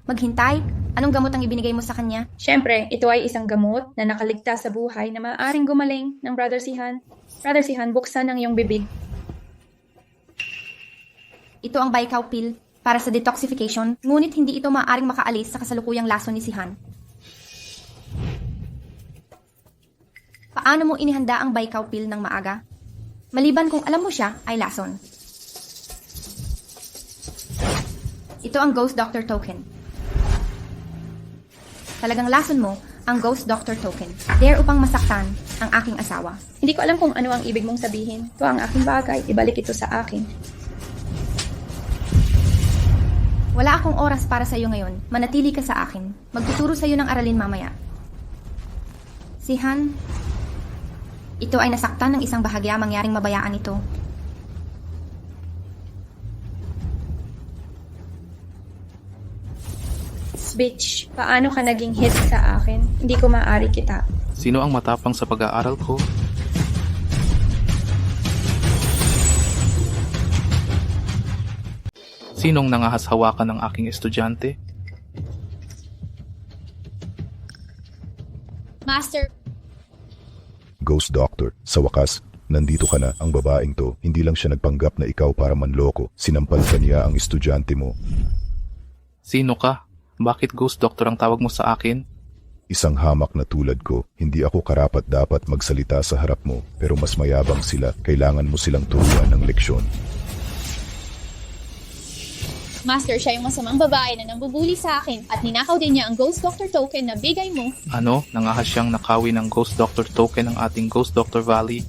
Maghintay? Anong gamot ang ibinigay mo sa kanya? Siyempre, ito ay isang gamot na nakaligtas sa buhay na maaaring gumaling ng Brother Sihan. Brother Sihan, buksan ang iyong bibig. Ito ang Baikaw pill para sa detoxification, ngunit hindi ito maaaring makaalis sa kasalukuyang lason ni Sihan. Paano mo inihanda ang Baikaw pill ng maaga? Maliban kung alam mo siya ay lason. Ito ang Ghost Doctor Token. Talagang lason mo ang Ghost Doctor Token. Dare upang masaktan ang aking asawa. Hindi ko alam kung ano ang ibig mong sabihin. Ito ang aking bagay, ibalik ito sa akin. Wala akong oras para sa iyo ngayon. Manatili ka sa akin. Magtuturo sa iyo ng aralin mamaya. Sihan, ito ay nasaktan ng isang bahagya, mangyaring mabayaan ito. Bitch, paano ka naging hit sa akin? Hindi ko maaari kita. Sino ang matapang sa pag-aaral ko? Sinong nangahashawakan ng aking estudyante? Master, Ghost Doctor, sa wakas, nandito ka na. Ang babaeng to, hindi lang siya nagpanggap na ikaw para manloko. Sinampal ka niya ang estudyante mo. Sino ka? Bakit Ghost Doctor ang tawag mo sa akin? Isang hamak na tulad ko, hindi ako karapat-dapat magsalita sa harap mo, pero mas mayabang sila, kailangan mo silang turuan ng leksyon. Master, siya yung masamang babae na nambubuli sa akin at ninakaw din niya ang Ghost Doctor Token na bigay mo. Ano? Nangahas siyang nakawin ng Ghost Doctor Token ng ating Ghost Doctor Valley?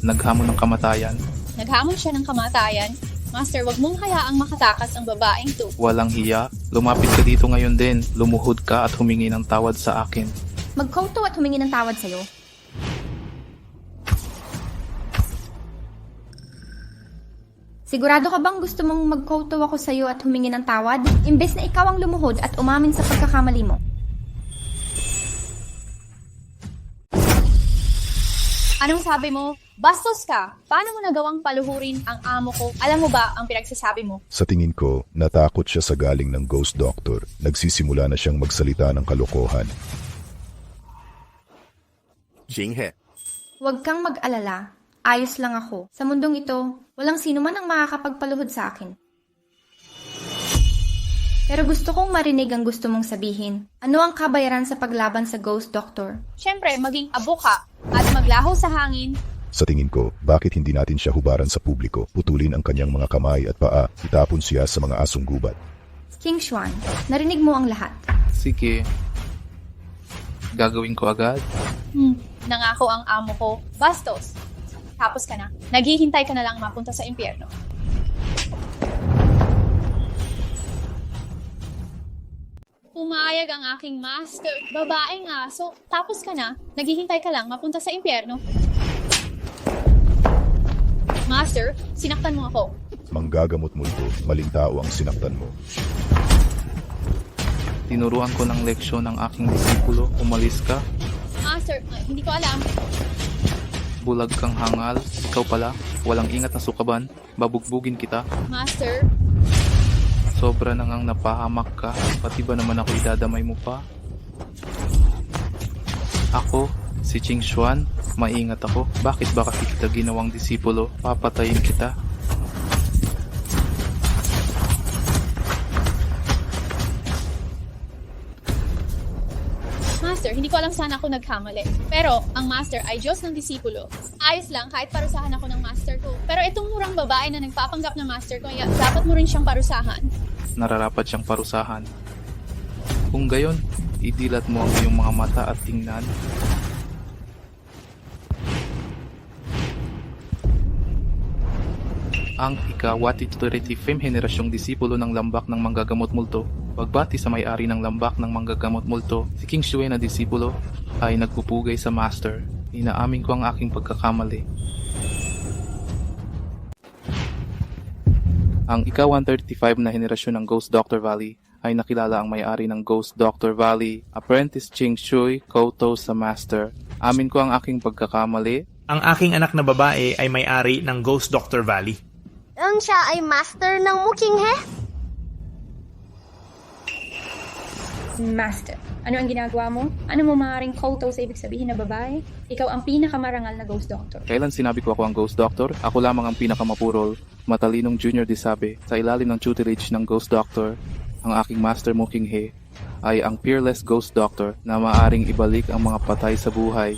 Naghamon ng kamatayan? Naghamon siya ng kamatayan. Master, wag mong hayaang makatakas ang babaeng to. Walang hiya? Lumapit ka dito ngayon din. Lumuhod ka at humingi ng tawad sa akin. Magkoto at humingi ng tawad sa'yo. Sigurado ka bang gusto mong magkoto ako sa'yo at humingi ng tawad? Imbes na ikaw ang lumuhod at umamin sa pagkakamali mo. Anong sabi mo? Bastos ka! Paano mo nagawang paluhurin ang amo ko? Alam mo ba ang pinagsasabi mo? Sa tingin ko, natakot siya sa galing ng Ghost Doctor. Nagsisimula na siyang magsalita ng kalokohan. Jinghe, Huwag kang mag-alala. Ayos lang ako. Sa mundong ito, walang sino man ang makakapagpaluhod sa akin. Pero gusto kong marinig ang gusto mong sabihin. Ano ang kabayaran sa paglaban sa Ghost Doctor? Siyempre, maging abo ka at maglaho sa hangin. Sa tingin ko, bakit hindi natin siya hubaran sa publiko? Putulin ang kanyang mga kamay at paa, itapon siya sa mga asong gubat. King Xuan, narinig mo ang lahat. Sige. Gagawin ko agad. Nangako ang amo ko. Bastos! Tapos ka na. Naghihintay ka na lang mapunta sa impyerno. Umayag ang aking master. Babaeng aso. Tapos ka na. Naghihintay ka lang mapunta sa impyerno. Master, sinaktan mo ako. Manggagamot mo ito, maling tao ang sinaktan mo. Tinuruan ko ng leksyon ng aking disipulo. Umalis ka. Master, hindi ko alam. Bulag kang hangal. Ikaw pala. Walang ingat na sukaban. Babugbugin kita. Master, Sobra na ngang napahamak ka. Pati ba naman ako idadamay mo pa? Ako, si Ching Xuan, maingat ako. Bakit ba kasi kita ginawang disipulo? Papatayin kita. Master, hindi ko alam saan ako nagkamali. Pero, ang Master ay Diyos ng disipulo. Ayos lang kahit parusahan ako ng Master ko. Pero itong murang babae na nagpapanggap na Master ko, dapat mo rin siyang parusahan. Nararapat siyang parusahan. Kung gayon, idilat mo ang iyong mga mata at tingnan. Ang ika-135 henerasyong disipulo ng lambak ng manggagamot multo. Pagbati sa may-ari ng lambak ng manggagamot multo, si King Shue na disipulo ay nagpupugay sa Master. Inaamin ko ang aking pagkakamali. Ang ika-135 na henerasyon ng Ghost Doctor Valley ay nakilala ang may-ari ng Ghost Doctor Valley, Apprentice Ching Shui, Koto sa Master. Amin ko ang aking pagkakamali. Ang aking anak na babae ay may-ari ng Ghost Doctor Valley. Ang siya ay master ng Mukinghe? Master, ano ang ginagawa mo? Ano mo maaaring koto sa ibig sabihin na babae? Ikaw ang pinakamarangal na Ghost Doctor. Kailan sinabi ko ako ang Ghost Doctor? Ako lamang ang pinakamapurol, matalinong junior disabe. Sa ilalim ng tutelage ng Ghost Doctor, ang aking Master Mukinghe ay ang fearless Ghost Doctor na maaaring ibalik ang mga patay sa buhay.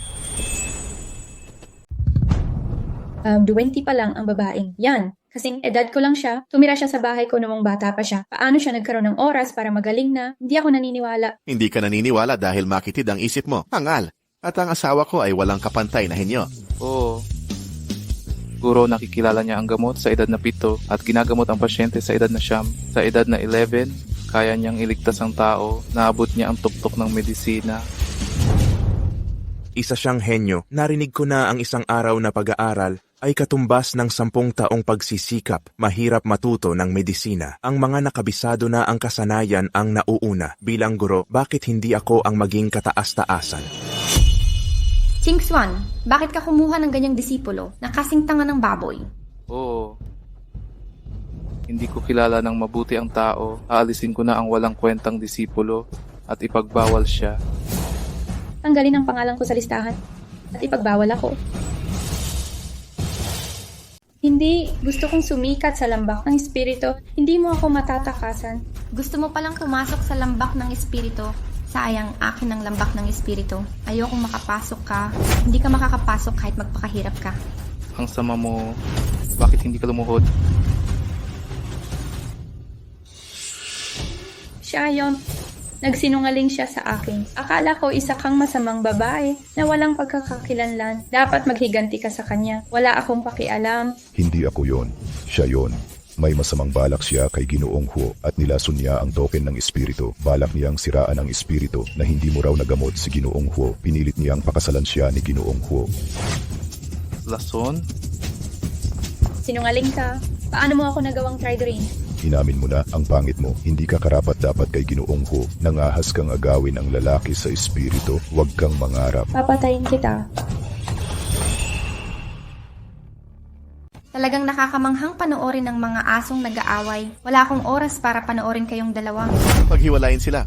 20 pa lang ang babaeng yan. Kasing edad ko lang siya, tumira siya sa bahay ko noong bata pa siya. Paano siya nagkaroon ng oras para magaling na? Hindi ako naniniwala. hindi ka naniniwala dahil makitid ang isip mo. Hangal. At ang asawa ko ay walang kapantay na henyo. Oo. Siguro nakikilala niya ang gamot sa edad na 7 at ginagamot ang pasyente sa edad na 9. Sa edad na 11, kaya niyang iligtas ang tao. Naabot niya ang tuktok ng medisina. Isa siyang henyo. Narinig ko na ang isang araw na pag-aaral ay katumbas ng 10 taong pagsisikap, mahirap matuto ng medisina. Ang mga nakabisado na ang kasanayan ang nauuna. Bilang guro, bakit hindi ako ang maging kataas-taasan? Ching Xuan, bakit ka kumuha ng ganyang disipulo na kasing tanga ng baboy? Oo. Hindi ko kilala ng mabuti ang tao. Aalisin ko na ang walang kwentang disipulo at ipagbawal siya. Tanggalin ang pangalan ko sa listahan at ipagbawal ako. Hindi, gusto kong sumikat sa lambak ng espiritu. Hindi mo ako matatakasan. Gusto mo palang pumasok sa lambak ng espiritu. Sayang, akin ang lambak ng espiritu. Ayokong makapasok ka. Hindi ka makakapasok kahit magpakahirap ka. Ang sama mo, bakit hindi ka lumuhod? Siya yon. Nagsinungaling siya sa akin. Akala ko isa kang masamang babae na walang pagkakakilanlan. Dapat maghiganti ka sa kanya. Wala akong pakialam. Hindi ako yon, siya yon. May masamang balak siya kay Ginoong Huo at nilason niya ang token ng espiritu. Balak niyang siraan ang espiritu na hindi mo raw nagamot si Ginoong Huo. Pinilit niyang pakasalan siya ni Ginoong Huo. Lason? Sinungaling ka. Paano mo ako nagawang try-drain? Inamin mo na ang pangit mo. Hindi ka karapat dapat kay Ginoong Huo. Nangahas kang agawin ang lalaki sa espiritu. Huwag kang mangarap. Papatayin kita. Talagang nakakamanghang panoorin ng mga asong nag-aaway. Wala akong oras para panoorin kayong dalawa. Paghiwalayin sila.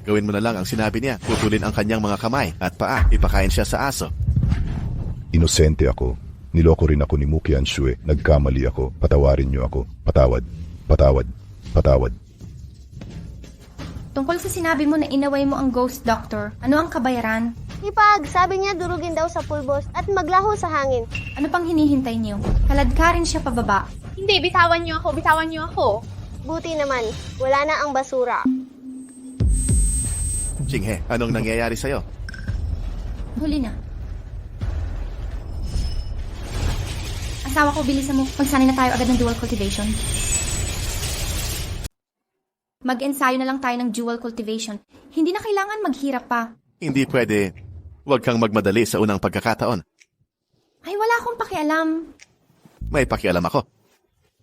Gawin mo na lang ang sinabi niya. Putulin ang kanyang mga kamay at paa. Ipakain siya sa aso. Inosente ako. Niloko rin ako ni Mukian Shue. Nagkamali ako. Patawarin niyo ako. Patawad. Patawad. Patawad. Tungkol sa sinabi mo na inaway mo ang Ghost Doctor, ano ang kabayaran? Ipag, sabi niya durugin daw sa pulbos at maglaho sa hangin. Ano pang hinihintay niyo? Kaladkarin siya pababa. Hindi, bitawan niyo ako, bitawan niyo ako. Buti naman, wala na ang basura. Jinghe, anong nangyayari sa'yo? Huli na. Asawa ko, bilisan mo. Magsanay na tayo agad ng dual cultivation. Mag-ensayo na lang tayo ng dual cultivation. Hindi na kailangan maghirap pa. Hindi pwede. Huwag kang magmadali sa unang pagkakataon. Ay, wala akong pakialam. May pakialam ako.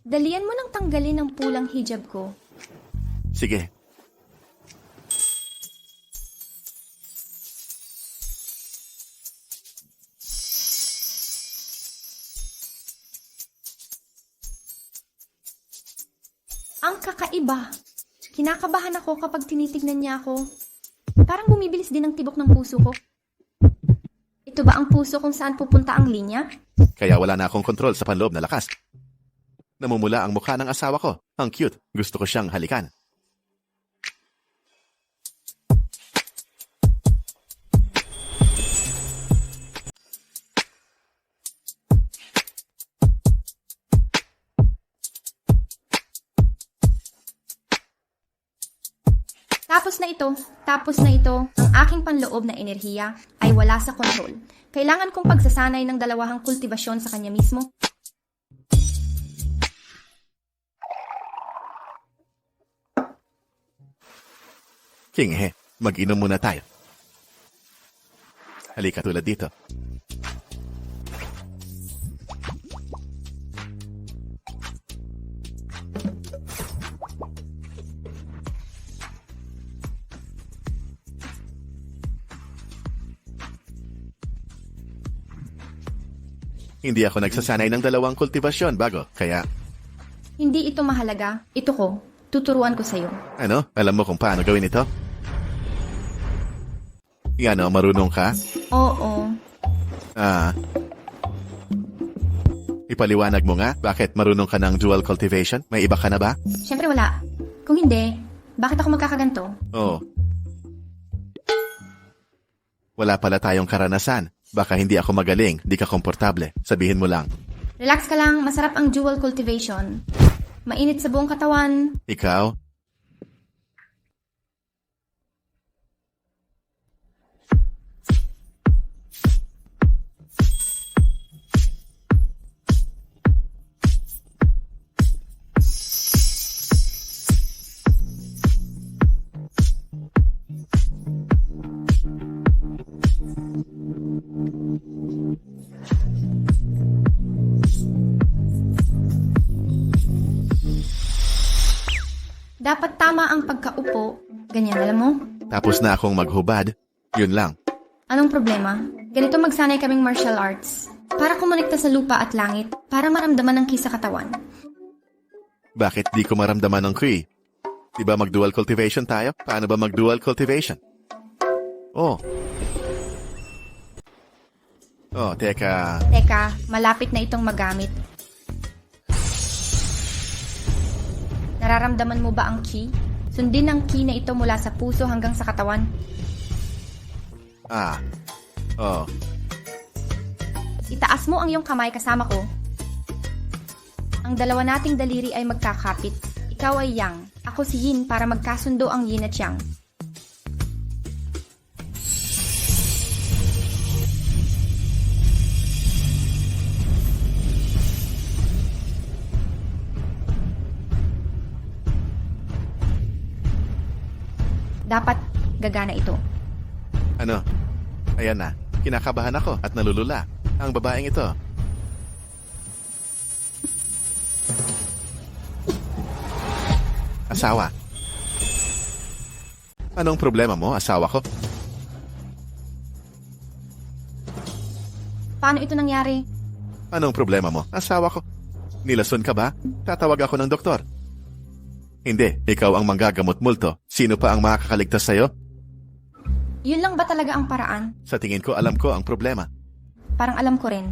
Dalian mo nang tanggalin ang pulang hijab ko. Sige. Ang kakaiba. Kinakabahan ako kapag tinitignan niya ako. Parang bumibilis din ang tibok ng puso ko. Ito ba ang puso kung saan pupunta ang linya? Kaya wala na akong kontrol sa panloob na lakas. Namumula ang mukha ng asawa ko. Ang cute. Gusto ko siyang halikan. Tapos na ito, ang aking panloob na enerhiya ay wala sa kontrol. Kailangan kong pagsasanay ng dalawahang kultivasyon sa kanya mismo. Jinghe, mag-inom muna tayo. Halika tulad dito. Hindi ako nagsasanay ng dalawang kultivasyon bago, kaya... Hindi ito mahalaga. Ito ko. Tuturuan ko sa'yo. Ano? Alam mo kung paano gawin ito? Ano, marunong ka? Oo. Ipaliwanag mo nga, bakit marunong ka ng dual cultivation? May iba ka na ba? Siyempre wala. Kung hindi, bakit ako magkakaganto? Oo. Wala pala tayong karanasan. Baka hindi ako magaling, di ka komportable. Sabihin mo lang. Relax ka lang, masarap ang dual cultivation. Mainit sa buong katawan. Ikaw? Dapat tama ang pagkaupo. Ganyan, alam mo? Tapos na akong maghubad. Yun lang. Anong problema? Ganito magsanay kaming martial arts. Para kumonekta sa lupa at langit. Para maramdaman ang ki sa katawan. Bakit di ko maramdaman ng ki? Di ba mag-dual cultivation tayo? Paano ba mag-dual cultivation? Oh, teka. Teka, malapit na itong magamit. Nararamdaman mo ba ang ki? Sundin ang ki na ito mula sa puso hanggang sa katawan. Itaas mo ang iyong kamay kasama ko. Ang dalawa nating daliri ay magkakapit. Ikaw ay yang, ako si yin para magkasundo ang yin at yang. Dapat gagana ito. Ano? Ayan na. Kinakabahan ako at nalulula. Ang babaeng ito. Asawa. Anong problema mo, asawa ko? Paano ito nangyari? Anong problema mo? Asawa ko. Nilason ka ba? Tatawag ako ng doktor. Hindi, ikaw ang manggagamot multo. Sino pa ang makakaligtas sa'yo? Yun lang ba talaga ang paraan? Sa tingin ko, alam ko ang problema. Parang alam ko rin.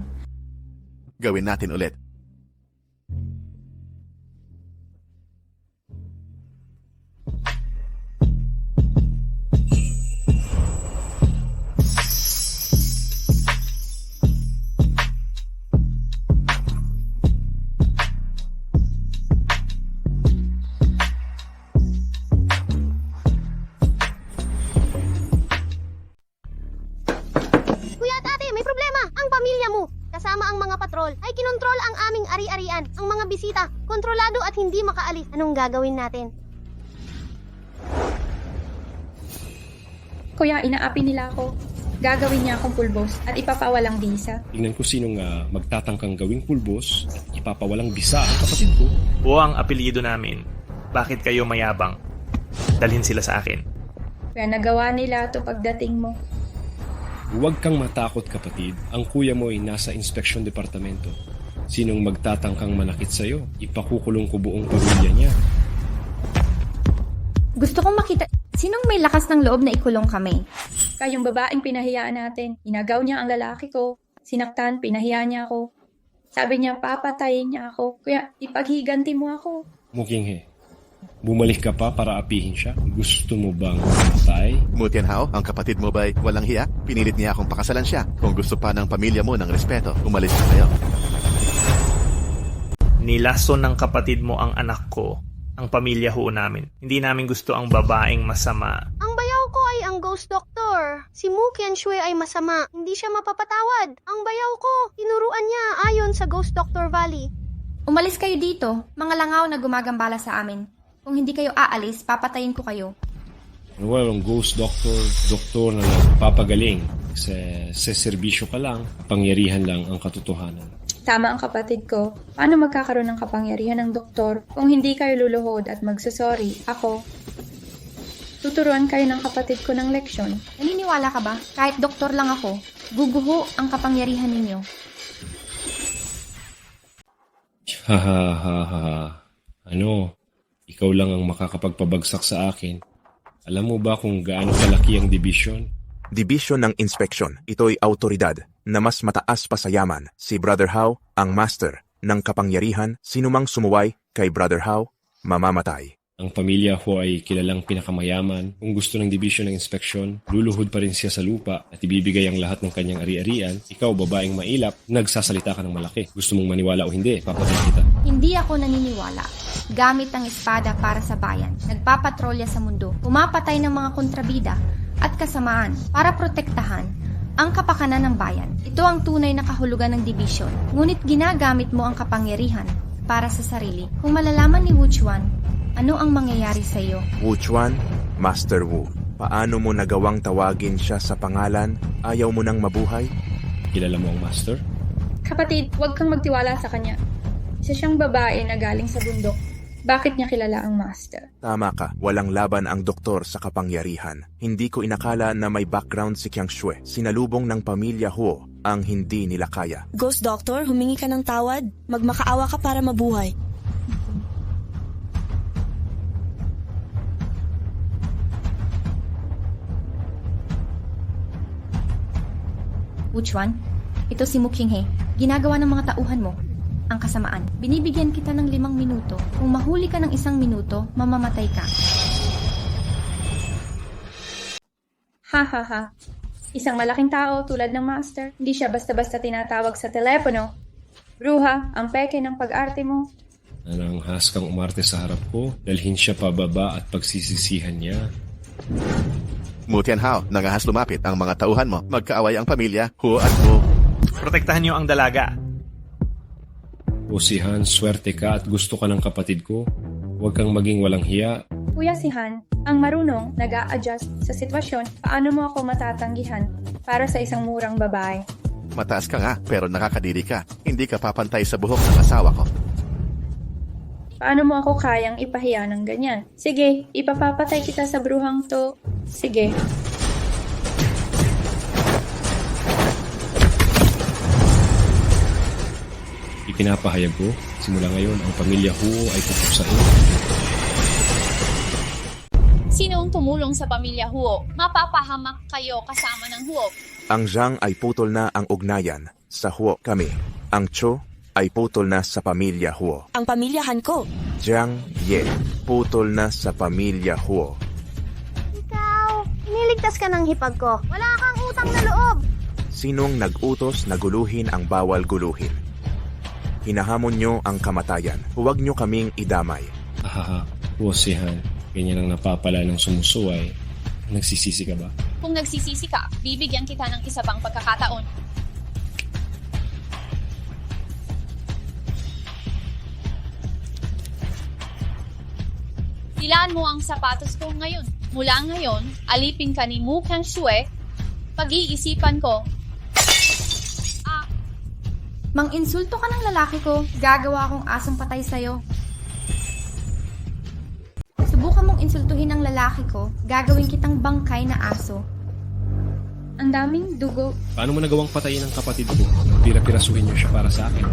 Gawin natin ulit. Kuya at ate, may problema. Ang pamilya mo, kasama ang mga patrol, ay kinontrol ang aming ari-arian. Ang mga bisita, kontrolado at hindi makaalis. Anong gagawin natin? Kuya, inaapi nila ako. Gagawin niya akong pulbos at ipapawalang bisa. Tingnan ko sinong magtatangkang gawing pulbos at ipapawalang bisa ang kapatid ko. O ang apelyido namin. Bakit kayo mayabang? Dalhin sila sa akin. Kaya nagawa nila ito pagdating mo. Huwag kang matakot kapatid. Ang kuya mo ay nasa inspeksyon departamento. Sinong magtatangkang manakit sa'yo, ipakukulong ko buong pamilya niya. Gusto kong makita, sinong may lakas ng loob na ikulong kami? Kayong babaeng pinahiyaan natin. Inagaw niya ang lalaki ko. Sinaktan, pinahiya niya ako. Sabi niya, papatayin niya ako. Kuya, ipaghiganti mo ako. Mukinghe, bumalik ka pa para apihin siya. Gusto mo bang matay? Mutianhao, ang kapatid mo ba'y walang hiya? Pinilit niya akong pakasalan siya. Kung gusto pa ng pamilya mo ng respeto, umalis na kayo. Nilason ng kapatid mo ang anak ko. Ang pamilya ho namin. Hindi namin gusto ang babaeng masama. Ang bayaw ko ay ang ghost doctor. Si Mu Qianxue ay masama. Hindi siya mapapatawad. Ang bayaw ko, tinuruan niya ayon sa Ghost Doctor Valley. Umalis kayo dito, mga langaw na gumagambala sa amin. Kung hindi kayo aalis, papatayin ko kayo. Well, ang ghost doktor na nagpapagaling. Sa serbisyo ka lang, pangyarihan lang ang katotohanan. Tama ang kapatid ko. Paano magkakaroon ng kapangyarihan ng doktor kung hindi kayo luluhod at magsasorry? Ako, tuturuan kayo ng kapatid ko ng leksyon. Naniniwala ka ba? Kahit doktor lang ako, guguho ang kapangyarihan ninyo. Ha ha ha ha. Ano? Ikaw lang ang makakapagpabagsak sa akin. Alam mo ba kung gaano kalaki ang division? Division ng inspeksyon. Ito'y autoridad na mas mataas pa sa yaman. Si Brother Hao, ang master ng kapangyarihan, sinumang sumuway kay Brother Hao, mamamatay. Ang pamilya ko ay kilalang pinakamayaman. Kung gusto ng division ng inspeksyon, luluhod pa rin siya sa lupa at ibibigay ang lahat ng kanyang ari-arian. Ikaw, babaeng mailap, nagsasalita ka ng malaki. Gusto mong maniwala o hindi, papatay kita. Hindi ako naniniwala. Gamit ang espada para sa bayan. Nagpapatrolya sa mundo. Pumapatay ng mga kontrabida at kasamaan para protektahan ang kapakanan ng bayan. Ito ang tunay na kahulugan ng division. Ngunit ginagamit mo ang kapangyarihan para sa sarili. Kung malalaman ni Wu Chuan, ano ang mangyayari sa iyo? Wu Chuan, Master Wu, paano mo nagawang tawagin siya sa pangalan? Ayaw mo nang mabuhay? Kilala mo ang master? Kapatid, huwag kang magtiwala sa kanya. Isa siyang babae na galing sa bundok. Bakit niya kilala ang master? Tama ka, walang laban ang doktor sa kapangyarihan. Hindi ko inakala na may background si Qianxue. Sinalubong ng pamilya Huo ang hindi nila kaya. Ghost Doctor, humingi ka ng tawad. Magmakaawa ka para mabuhay. Wu Chuan, ito si Mu Qinghe. Ginagawa ng mga tauhan mo ang kasamaan. Binibigyan kita ng 5 minuto. Kung mahuli ka ng 1 minuto, mamamatay ka. Ha ha ha. Isang malaking tao tulad ng master. Hindi siya basta-basta tinatawag sa telepono. Bruha, ang peke ng pag-arte mo. Nananghas kang umarte sa harap ko, dalhin siya pababa at pagsisisihan niya. Mutianhao, nangahas lumapit ang mga tauhan mo. Magkaaway ang pamilya, Huo at Mu. Protektahan niyo ang dalaga. O si Han, swerte ka at gusto ka ng kapatid ko. Huwag kang maging walang hiya. Kuya si Han, ang marunong, nag-a-adjust sa sitwasyon. Paano mo ako matatanggihan para sa isang murang babae? Mataas ka nga, pero nakakadiri ka. Hindi ka papantay sa buhok ng asawa ko. Paano mo ako kayang ipahiya ng ganyan? Sige, ipapapatay kita sa bruhang to. Sige. Ipinapahayag ko, simula ngayon ang pamilya Huo ay pupuksain. Sino ang tumulong sa pamilya Huo? Mapapahamak kayo kasama ng Huo. Ang Zhang ay putol na ang ugnayan sa Huo kami. Ang Cho ay putol na sa pamilya Huo. Ang pamilyahan ko. Jiang Ye, putol na sa pamilya Huo. Ikaw, iniligtas ka ng hipag ko. Wala kang utang na loob. Sinong nag-utos na guluhin ang bawal guluhin? Hinahamon nyo ang kamatayan. Huwag nyo kaming idamay. Ahaha, Huo Sihan, ganyan ang napapala ng sumusuway. Nagsisisi ka ba? Kung nagsisisi ka, bibigyan kita ng isa pang pagkakataon. Hilaan mo ang sapatos ko ngayon. Mula ngayon, alipin ka ni Mu Kangshue. Pag-iisipan ko. Mang insulto ka ng lalaki ko, gagawa akong asong patay sa'yo. Subukan mong insultuhin ang lalaki ko, gagawin kitang bangkay na aso. Ang daming dugo. Paano mo nagawang patayin ang kapatid ko? Pira-pirasuhin niyo siya para sa akin.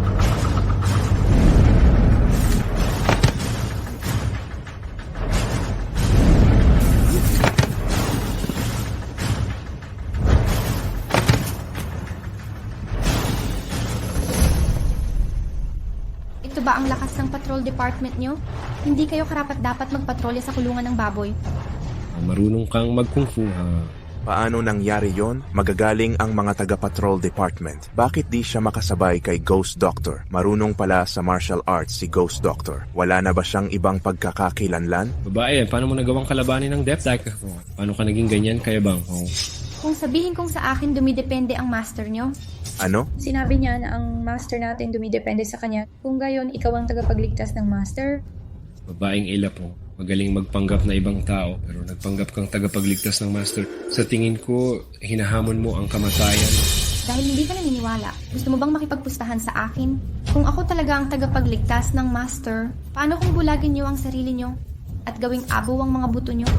Ito ba ang lakas ng patrol department nyo? Hindi kayo karapat-dapat magpatrolya sa kulungan ng baboy. Marunong kang mag-kung fu, ha? Paano nangyari yon? Magagaling ang mga taga-patrol department. Bakit di siya makasabay kay Ghost Doctor? Marunong pala sa martial arts si Ghost Doctor. Wala na ba siyang ibang pagkakakilanlan? Babae, paano mo nagawang kalabanin ng Death Attack? Paano ka naging ganyan, Kayabang? Kung sabihin kong sa akin dumidepende ang master nyo, Ano? Sinabi niya na ang master natin dumidepende sa kanya. Kung gayon, ikaw ang tagapagligtas ng master. Babaeng ilap mo. Magaling magpanggap na ibang tao, pero nagpanggap kang tagapagligtas ng master. Sa tingin ko, hinahamon mo ang kamatayan. dahil hindi ka naniniwala, gusto mo bang makipagpustahan sa akin? Kung ako talaga ang tagapagligtas ng master, paano kung bulagin nyo ang sarili nyo at gawing abo ang mga buto nyo?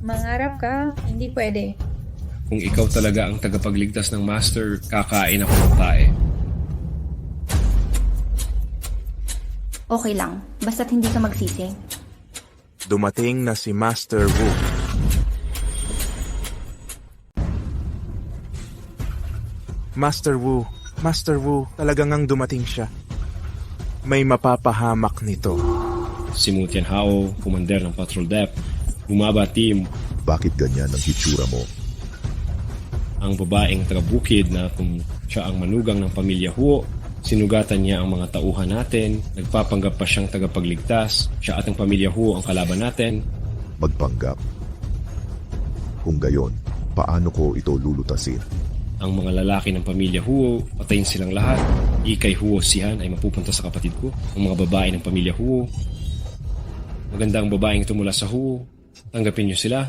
Mangarap ka, hindi pwede. Kung ikaw talaga ang tagapagligtas ng master, kakain ako ng tae. Okay lang, basta't hindi ka magsisi. Dumating na si Master Wu. Master Wu, talagang ang dumating siya. May mapapahamak nito. Si Mu Tianhao, commander ng Patrol Dep, bumaba team. Bakit ganyan ang hitsura mo? Ang babaeng taga-bukid na kung siya ang manugang ng pamilya Huo, sinugatan niya ang mga tauhan natin, nagpapanggap pa siyang tagapagligtas, siya at ang pamilya Huo ang kalaban natin. Magpanggap. Kung gayon, paano ko ito lulutasin? Ang mga lalaki ng pamilya Huo, patayin silang lahat. Ikay Huo Sihan ay mapupunta sa kapatid ko. Ang mga babae ng pamilya Huo, maganda ang babaeng ito mula sa Huo. Tanggapin niyo sila.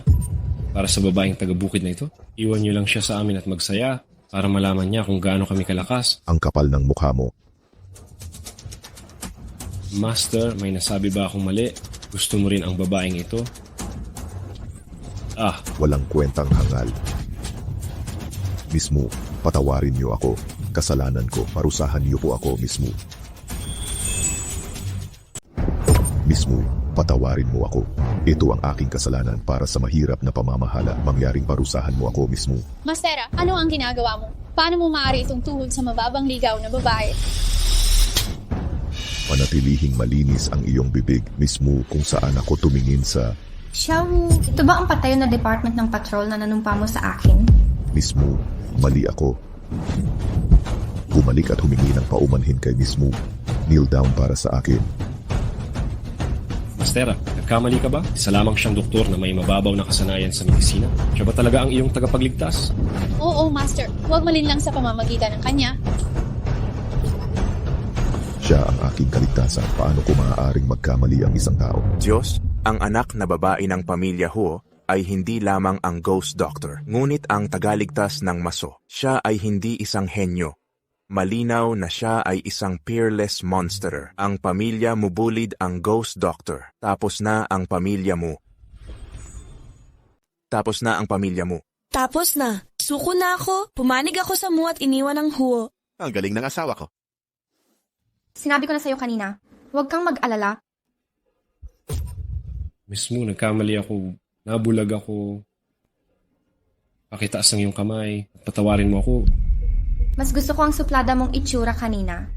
Para sa babaeng taga-bukid na ito, iwan niyo lang siya sa amin at magsaya para malaman niya kung gaano kami kalakas. Ang kapal ng mukha mo. Master, may nasabi ba akong mali? Gusto mo rin ang babaeng ito? Walang kwentang hangal. Miss Mu, patawarin niyo ako. Kasalanan ko, parusahan niyo po ako, Miss Mu. Miss Mu, patawarin mo ako. Ito ang aking kasalanan para sa mahirap na pamamahala. Mangyaring parusahan mo ako, Miss Mu. Mastera, ano ang ginagawa mo? Paano mo maaari itong tuhod sa mababang ligaw na babae? Panatilihing malinis ang iyong bibig, Miss Mu, kung saan ako tumingin sa... Xiaowu, ito ba ang patayo na department ng patrol na nanumpa mo sa akin? Miss Mu, mali ako. Bumalik at humingi ng paumanhin kay Miss Mu. Kneel down para sa akin. Master, nagkamali ka ba? Isa lamang siyang doktor na may mababaw na kasanayan sa medisina. Siya ba talaga ang iyong tagapagligtas? Oo, Master. Huwag malinlang sa pamamagitan ng kanya. Siya ang aking kaligtasan. Paano ko maaaring magkamali ang isang tao? Diyos, ang anak na babae ng pamilya Huo ay hindi lamang ang Ghost Doctor, ngunit ang tagaligtas ng maso. Siya ay hindi isang henyo. Malinaw na siya ay isang peerless monster. Ang pamilya mo bullied ang Ghost Doctor. Tapos na ang pamilya mo. Tapos na. Suko na ako. Pumanig ako sa Mu at iniwan ang Huo. Ang galing ng asawa ko. Sinabi ko na sa'yo kanina, huwag kang mag-alala. Mismo, nagkamali ako. Nabulag ako. Pakitaas ng iyong kamay. Patawarin mo ako. Mas gusto ko ang suplada mong itsura kanina.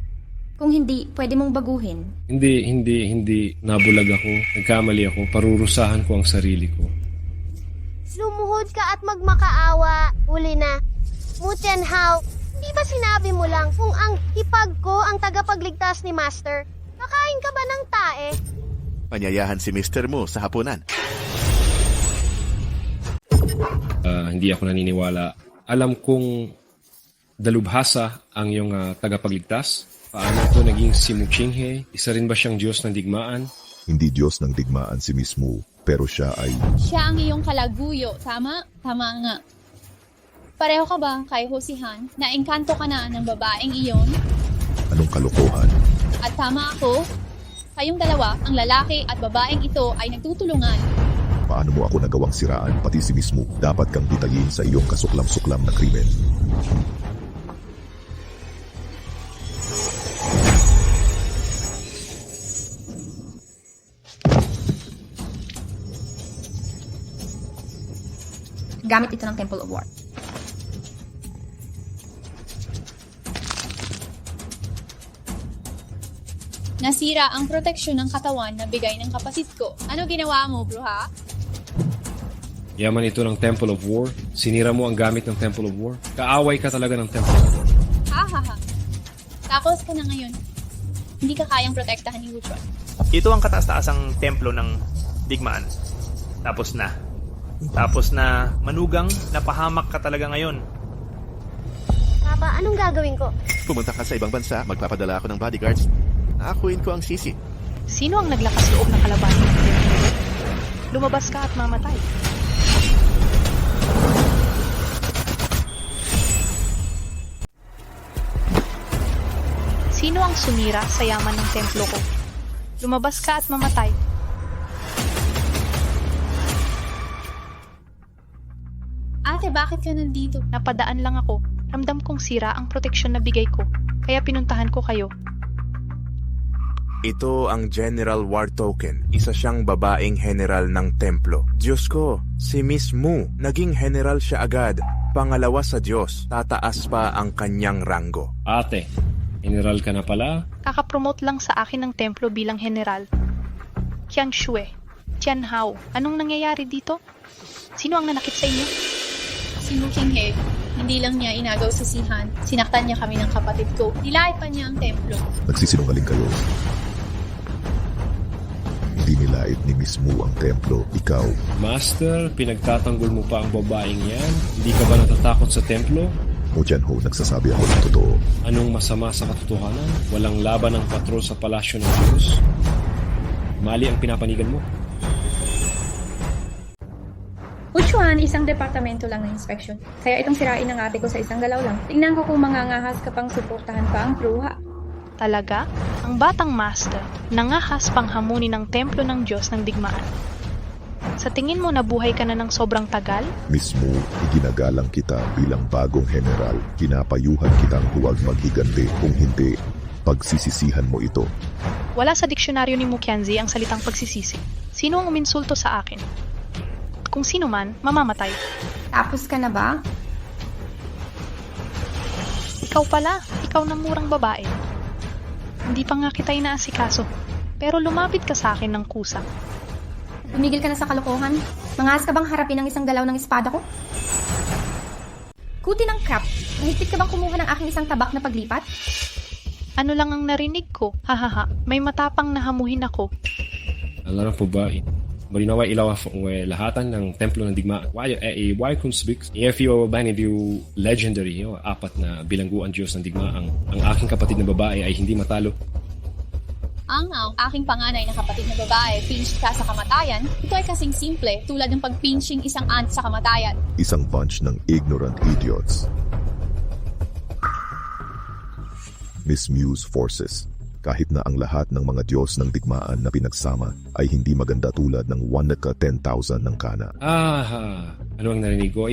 Kung hindi, pwede mong baguhin. Hindi. Nabulag ako. Nagkamali ako. Parurusahan ko ang sarili ko. Lumuhod ka at magmakaawa. Uli na. Mutianhao, di ba sinabi mo lang kung ang hipag ko ang tagapagligtas ni Master? Kakain ka ba ng tae? Panyayahan si Mr. Mu sa hapunan. Hindi ako naniniwala. Alam kong dalubhasa ang iyong tagapagligtas. Paano ito naging si Muchinghe? Isa rin ba siyang Diyos ng digmaan? Hindi Diyos ng digmaan si Miss Mu, pero siya ay... Siya ang iyong kalaguyo, tama? Tama nga. Pareho ka ba kay Hosihan na engkanto ka na ng babaeng iyon? Anong kalokohan? At tama ako? Kayong dalawa, ang lalaki at babaeng ito ay nagtutulungan. Paano mo ako nagawang siraan pati si Miss Mu? Dapat kang bitayin sa iyong kasuklam-suklam na krimen. Gamit ito ng Temple of War. Nasira ang proteksyon ng katawan na bigay ng kapatid ko. Ano ginawa mo, bruha? Yaman ito ng Temple of War. Sinira mo ang gamit ng Temple of War. Kaaway ka talaga ng Temple of War. Ha. Tapos ka na ngayon. Hindi ka kayang protektahan ni Wuchuan. Ito ang kataas-taasang templo ng digmaan. Tapos na manugang, napahamak ka talaga ngayon. Papa, anong gagawin ko? Pumunta ka sa ibang bansa, magpapadala ako ng bodyguards. Naakuin ko ang sisi. Sino ang naglakas loob ng kalabasan ng templo? Lumabas ka at mamatay. Sino ang sumira sa yaman ng templo ko? Lumabas ka at mamatay. Ate, bakit ka nandito? Napadaan lang ako. Ramdam kong sira ang proteksyon na bigay ko. Kaya pinuntahan ko kayo. Ito ang General War Token. Isa siyang babaeng general ng templo. Diyos ko, si Miss Mu, naging general siya agad. Pangalawa sa Diyos, tataas pa ang kanyang ranggo. Ate, general ka na pala? Kakapromote lang sa akin ng templo bilang general. Qiang Shui, Tianhao, anong nangyayari dito? Sino ang nanakit sa inyo? Si Muchinghe, hindi lang niya inagaw si Sihan. Sinaktan niya kami ng kapatid ko. Nilait pa niya ang templo. Nagsisinungaling kayo. Hindi nilait ni Miss Mu ang templo, ikaw. Master, pinagtatanggol mo pa ang babaeng yan? Hindi ka ba natatakot sa templo? Mo Jianho, nagsasabi ako ng totoo. Anong masama sa katotohanan? Walang laban ng patrol sa palasyo ng Diyos? Mali ang pinapanigan mo. Wuchuan, isang departamento lang ng inspection. Kaya itong sirain ng ate ko sa isang galaw lang. Tingnan ko kung mangangahas ka pang suportahan pa ang bruha. Talaga? Ang batang master, nangahas pang hamunin ng templo ng Diyos ng digmaan. Sa tingin mo nabuhay ka na ng sobrang tagal? Miss Mu, iginagalang kita bilang bagong general. Kinapayuhan kitang huwag maghiganti. Kung hindi, pagsisisihan mo ito. Wala sa diksyonaryo ni Mukianzi ang salitang pagsisisi. Sino ang uminsulto sa akin? Kung sino man, mamamatay. Tapos ka na ba? Ikaw pala, ikaw na murang babae. Hindi pa nga kita inaasikaso, pero lumapit ka sa akin ng kusa. Tumigil ka na sa kalokohan? Mangahas ka bang harapin ang isang galaw ng espada ko? Kuti ng crap, mahigpit ka bang kumuha ng aking isang tabak na paglipat? Ano lang ang narinig ko? Hahaha, may matapang na hamuhin ako. Alam po ba, Marinawa ilaw lahatan ng templo ng digmaan. Why kunspix? If you banid you legendary, apat na bilangguan Diyos ng digmaan, ang aking kapatid na babae ay hindi matalo. Ang aking panganay na kapatid na babae, pinched ka sa kamatayan, ito ay kasing simple, tulad ng pag-pinching isang ant sa kamatayan. Isang bunch ng ignorant idiots. Miss Mu's forces. Kahit na ang lahat ng mga Diyos ng digmaan na pinagsama ay hindi maganda tulad ng 1 na ka-10,000 ng kana. Ano ang narinig ko?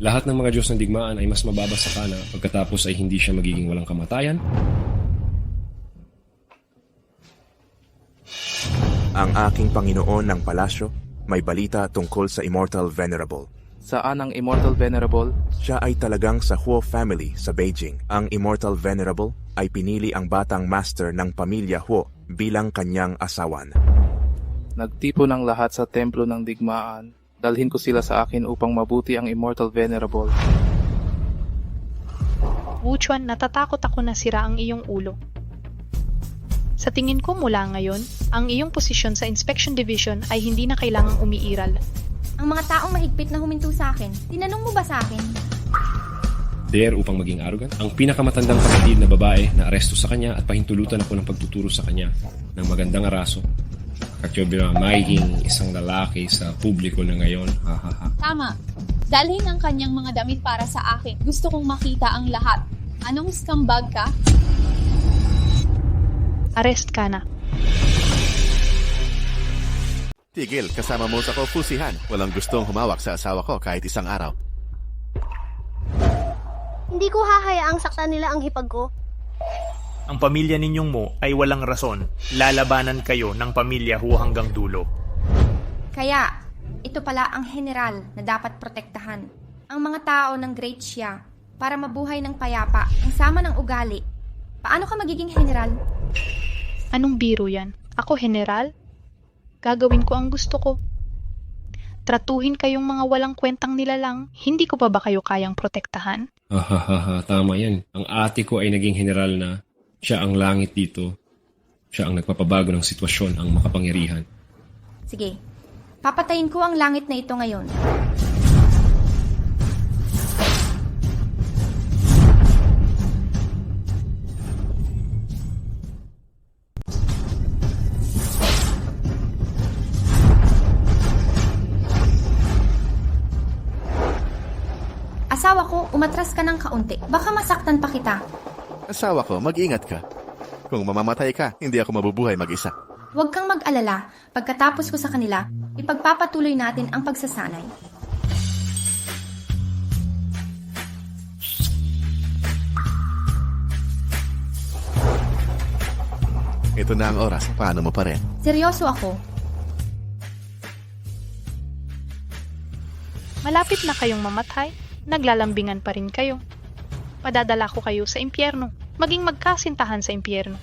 Lahat ng mga Diyos ng digmaan ay mas mababa sa kana pagkatapos ay hindi siya magiging walang kamatayan? Ang aking Panginoon ng palasyo, may balita tungkol sa Immortal Venerable. Saan ang Immortal Venerable? Siya ay talagang sa Huo family sa Beijing. Ang Immortal Venerable ay pinili ang batang master ng pamilya Huo bilang kanyang asawan. Nagtipo ng lahat sa templo ng digmaan. Dalhin ko sila sa akin upang mabuti ang Immortal Venerable. Wu Chuan, natatakot ako na sira ang iyong ulo. Sa tingin ko mula ngayon, ang iyong posisyon sa Inspection Division ay hindi na kailangang umiiral. Ang mga taong mahigpit na huminto sa akin, tinanong mo ba sa akin? Dare upang maging arrogant. Ang pinakamatandang kapatid na babae na aresto sa kanya at pahintulutan ako ng pagtuturo sa kanya ng magandang araso. Kakyobira, magiging isang lalaki sa publiko na ngayon. Tama. Dalhin ang kanyang mga damit para sa akin. Gusto kong makita ang lahat. Anong scumbag ka? Arrest ka na. Tigil, kasama mo sa kapusihan. Walang gustong humawak sa asawa ko kahit isang araw. Hindi ko hahayaang saktan nila ang hipag ko. Ang pamilya ninyong Mo ay walang rason. Lalabanan kayo ng pamilya Hu hanggang dulo. Kaya, ito pala ang general na dapat protektahan. Ang mga tao ng Great Xia para mabuhay ng payapa ang sama ng ugali. Paano ka magiging general? Anong biro yan? Ako general? Gagawin ko ang gusto ko. Tratuhin kayong mga walang kwentang nilalang, hindi ko pa ba kayo kayang protektahan? Tama yan. Ang ate ko ay naging general na siya ang langit dito. Siya ang nagpapabago ng sitwasyon, ang makapangyarihan. Sige, papatayin ko ang langit na ito ngayon. Asawa ko, umatras ka ng kaunti. Baka masaktan pa kita. Asawa ko, mag-ingat ka. Kung mamamatay ka, hindi ako mabubuhay mag-isa. Huwag kang mag-alala. Pagkatapos ko sa kanila, ipagpapatuloy natin ang pagsasanay. Ito na ang oras. Paano mo pa rin? Seryoso ako. Malapit na kayong mamatay, naglalambingan pa rin kayo. Padadala ko kayo sa impyerno, maging magkasintahan sa impyerno.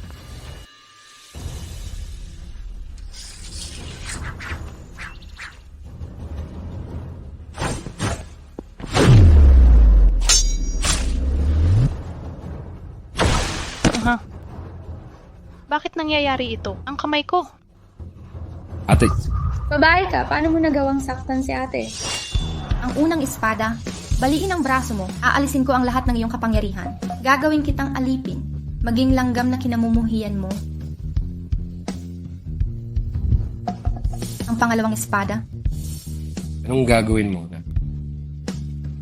Bakit nangyayari ito? Ang kamay ko. Ate, Babae ka, paano mo nagawang saktan si ate? Ang unang espada, baliin ang braso mo, aalisin ko ang lahat ng iyong kapangyarihan. Gagawin kitang alipin, maging langgam na kinamumuhian mo. Ang pangalawang espada, anong gagawin mo?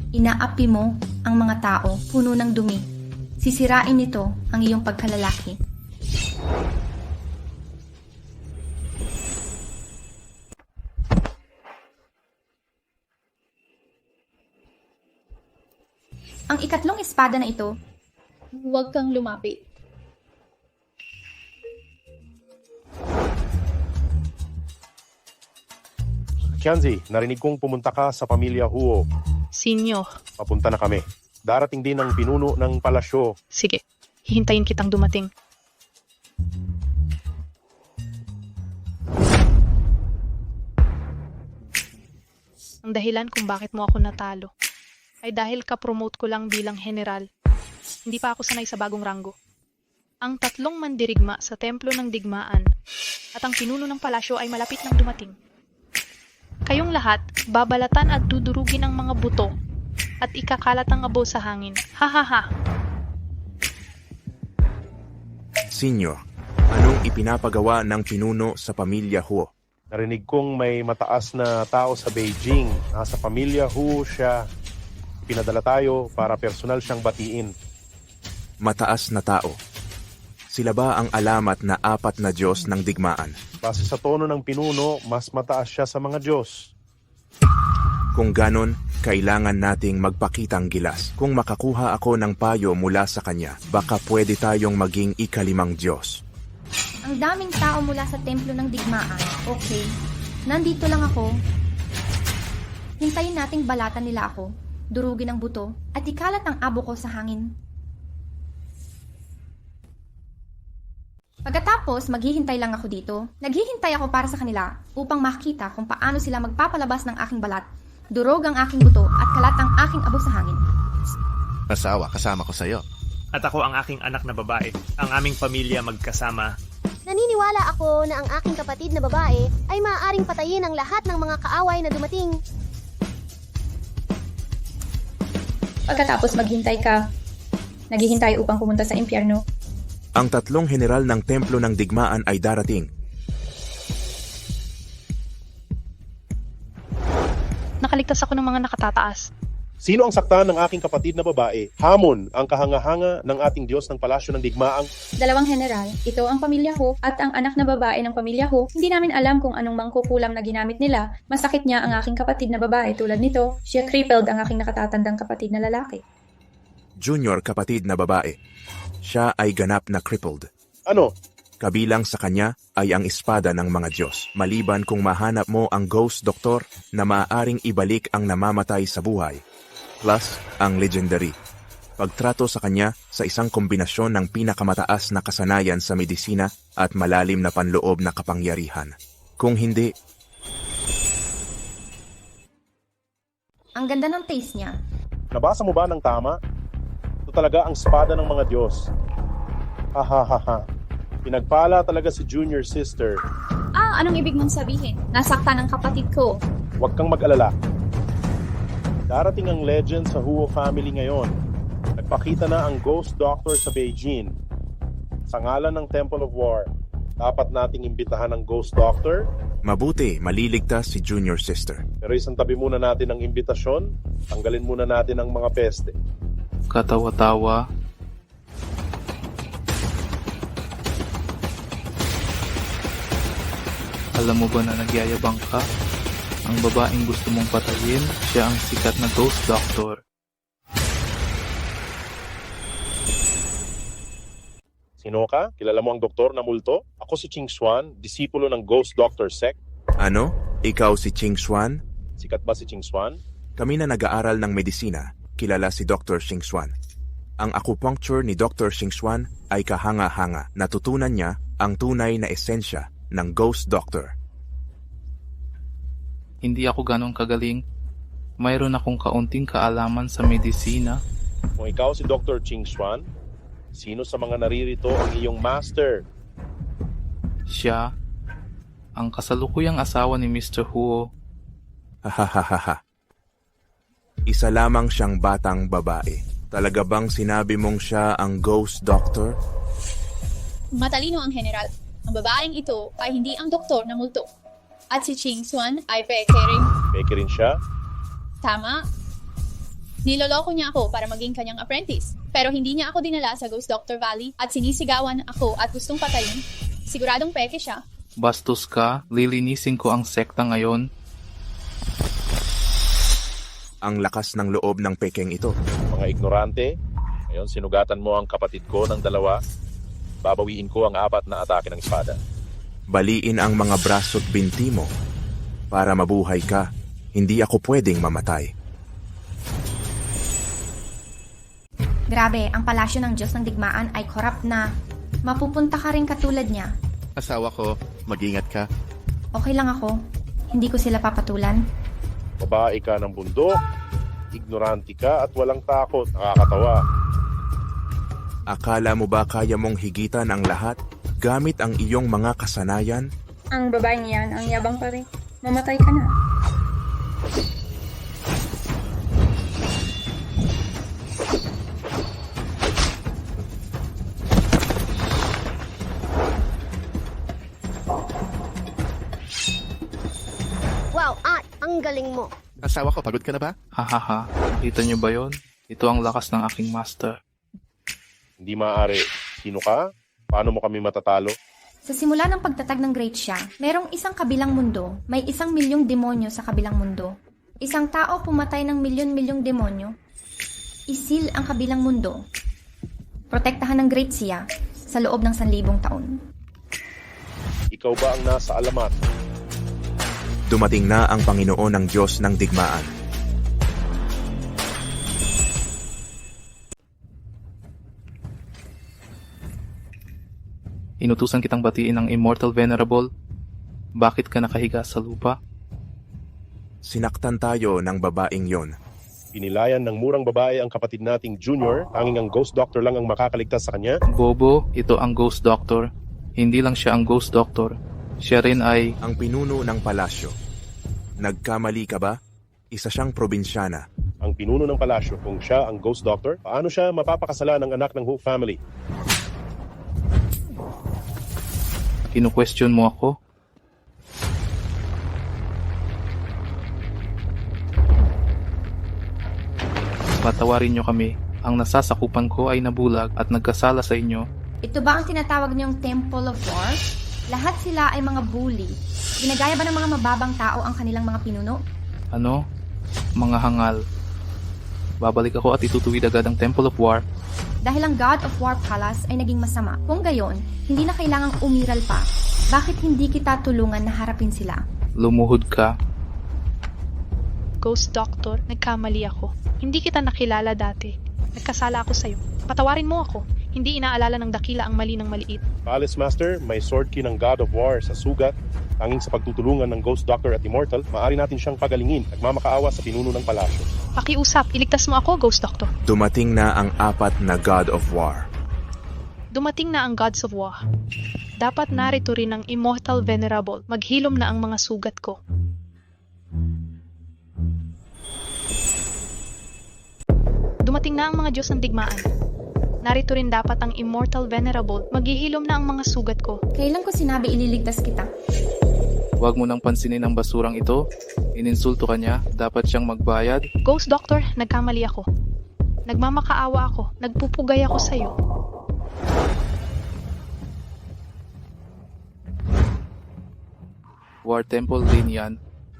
inaapi mo ang mga tao, puno ng dumi. Sisirain nito ang iyong pagkalalaki. Ang ikatlong espada na ito, Huwag kang lumapit. Qianzi, narinig kong pumunta ka sa pamilya Huo. Sinyo. Papunta na kami. Darating din ang pinuno ng palasyo. Sige, hihintayin kitang dumating. Ang dahilan kung bakit mo ako natalo ay dahil ka-promote ko lang bilang general. Hindi pa ako sanay sa bagong ranggo. Ang tatlong mandirigma sa templo ng digmaan at ang pinuno ng palasyo ay malapit nang dumating. Kayong lahat, babalatan at dudurugin ang mga buto at ikakalat ang abo sa hangin. Ha ha ha! Senyor, anong ipinapagawa ng pinuno sa pamilya Huo? Narinig kong may mataas na tao sa Beijing. Nasa pamilya Huo siya. Pinadala tayo para personal siyang batiin. Mataas na tao. Sila ba ang alamat na 4 na Diyos ng digmaan? Base sa tono ng pinuno, mas mataas siya sa mga Diyos. Kung ganon, kailangan nating magpakitang gilas. Kung makakuha ako ng payo mula sa kanya, baka pwede tayong maging ika-5 Diyos. Ang daming tao mula sa templo ng digmaan. Okay, nandito lang ako. Hintayin nating balatan nila ako, durugin ang buto, at ikalat ang abo ko sa hangin. Pagkatapos, maghihintay lang ako dito. Naghihintay ako para sa kanila upang makita kung paano sila magpapalabas ng aking balat, durog ang aking buto, at kalat ang aking abo sa hangin. Asawa, kasama ko sa'yo. At ako ang aking anak na babae. Ang aming pamilya magkasama. Naniniwala ako na ang aking kapatid na babae ay maaaring patayin ang lahat ng mga kaaway na dumating. Pagkatapos maghintay ka, naghihintay upang pumunta sa impyerno. Ang 3 general ng templo ng digmaan ay darating. Nakaligtas ako ng mga nakatataas. Sino ang saktan ng aking kapatid na babae? Hamon ang kahanga-hanga ng ating Diyos ng palasyo ng digmaang. 2 general, ito ang pamilya Ho at ang anak na babae ng pamilya Ho. Hindi namin alam kung anong mangkukulam na ginamit nila. Masakit niya ang aking kapatid na babae tulad nito. Siya crippled ang aking nakatatandang kapatid na lalaki. Junior kapatid na babae. Siya ay ganap na crippled. Ano? Kabilang sa kanya ay ang espada ng mga Diyos. Maliban kung mahanap mo ang ghost doctor na maaaring ibalik ang namamatay sa buhay. Plus, ang legendary. Pagtrato sa kanya sa isang kombinasyon ng pinakamataas na kasanayan sa medisina at malalim na panloob na kapangyarihan. Kung hindi, Ang ganda ng taste niya. Nabasa mo ba ng tama? Ito talaga ang espada ng mga Diyos. Ha. Pinagpala talaga si junior sister. Anong ibig mong sabihin? Nasaktan ang kapatid ko. Huwag kang mag-alala. Darating ang legend sa Huo family ngayon. Nagpakita na ang ghost doctor sa Beijing. Sa ngalan ng Temple of War, dapat nating imbitahan ang ghost doctor. mabuti maliligtas si junior sister. Pero isang tabi muna natin ang imbitasyon. Tanggalin muna natin ang mga peste. Katawa-tawa. Alam mo ba na nagyayabang ka? Ang babaeng gusto mong patayin, siya ang sikat na ghost doctor. Sino ka? Kilala mo ang doktor na multo? Ako si Ching Xuan, disipulo ng Ghost Doctor Sect. Ano? Ikaw si Ching Xuan? Sikat ba si Ching Xuan? Kami na nag-aaral ng medisina, kilala si Dr. Ching Xuan. Ang acupuncture ni Dr. Ching Xuan ay kahanga-hanga. Natutunan niya ang tunay na esensya ng ghost doctor. Hindi ako ganun kagaling. Mayroon akong kaunting kaalaman sa medisina. Kung ikaw si Dr. Ching Xuan, sino sa mga naririto ang iyong master? Siya, ang kasalukuyang asawa ni Mr. Huo. Hahaha. Isa lamang siyang batang babae. Talaga bang sinabi mong siya ang ghost doctor? Matalino ang general. Ang babaeng ito ay hindi ang doktor na multo. At si Ching Xuan ay peke rin. Peke rin siya? Tama. Niloloko niya ako para maging kanyang apprentice. Pero hindi niya ako dinala sa Ghost Doctor Valley at sinisigawan ako at gustong patayin. Siguradong peke siya. Bastos ka, lilinisin ko ang sekta ngayon. Ang lakas ng loob ng pekeng ito. Mga ignorante, ngayon sinugatan mo ang kapatid ko ng 2. Babawiin ko ang 4 na atake ng espada. Baliin ang mga braso't binti mo. Para mabuhay ka, hindi ako pwedeng mamatay. Grabe, ang palasyo ng Diyos ng digmaan ay korap na. Mapupunta ka rin katulad niya. Asawa ko, mag-ingat ka. Okay lang ako. Hindi ko sila papatulan. Babae ka ng bundok, ignorante ka at walang takot. Nakakatawa. Akala mo ba kaya mong higitan ang lahat gamit ang iyong mga kasanayan? Ang babaeng yan, ang yabang pa rin. Mamatay ka na. Wow, ang galing mo. Asawa ko, pagod ka na ba? Hahaha, nakita niyo ba yon? Ito ang lakas ng aking master. Hindi maaari. Sino ka? Paano mo kami matatalo? Sa simula ng pagtatag ng Great Xia, merong isang kabilang mundo, may 1,000,000 demonyo sa kabilang mundo. Isang tao pumatay ng milyon-milyong demonyo. Isil ang kabilang mundo. Protektahan ng Great Xia sa loob ng 1,000 taon. ikaw ba ang nasa alamat? Dumating na ang Panginoon ng Diyos ng digmaan. Inutusan kitang batiin ng Immortal Venerable. Bakit ka nakahiga sa lupa? Sinaktan tayo ng babaeng yon. Pinilayan ng murang babae ang kapatid nating Junior, tanging ang Ghost Doctor lang ang makakaligtas sa kanya? Bobo, ito ang Ghost Doctor. Hindi lang siya ang Ghost Doctor. Siya rin ay... Ang pinuno ng palasyo. Nagkamali ka ba? Isa siyang probinsyana. Ang pinuno ng palasyo, kung siya ang Ghost Doctor, paano siya mapapakasala ng anak ng Who family? Kinu-question mo ako? Patawarin niyo kami. Ang nasasakupan ko ay nabulag at nagkasala sa inyo. Ito ba ang tinatawag niyong Temple of War? Lahat sila ay mga bully. Ginagaya ba ng mga mababang tao ang kanilang mga pinuno? Ano? Mga hangal. Babalik ako at itutuwid agad ang Temple of War. Dahil ang God of War Palace ay naging masama. Kung gayon, hindi na kailangang umiral pa. Bakit hindi kita tulungan na harapin sila? Lumuhod ka. Ghost Doctor, nagkamali ako. Hindi kita nakilala dati. Nagkasala ako sa'yo. Patawarin mo ako. Hindi inaalala ng dakila ang mali ng maliit. Palace Master, may sword key ng God of War sa sugat. Tanging sa pagtutulungan ng Ghost Doctor at Immortal, maaari natin siyang pagalingin at mamakaawa sa pinuno ng palasyo. Pakiusap, iligtas mo ako, Ghost Doctor. Dumating na ang apat na God of War. Dumating na ang Gods of War. Dapat narito rin ang Immortal Venerable. Maghilom na ang mga sugat ko. Dumating na ang mga Diyos ng digmaan. Narito rin dapat ang Immortal Venerable. Maghihilom na ang mga sugat ko. Kailan ko sinabi ililigtas kita? Huwag mo nang pansinin ang basurang ito. Ininsulto ka niya. Dapat siyang magbayad. Ghost Doctor, nagkamali ako. Nagmamakaawa ako. Nagpupugay ako sa'yo. War Temple din yan.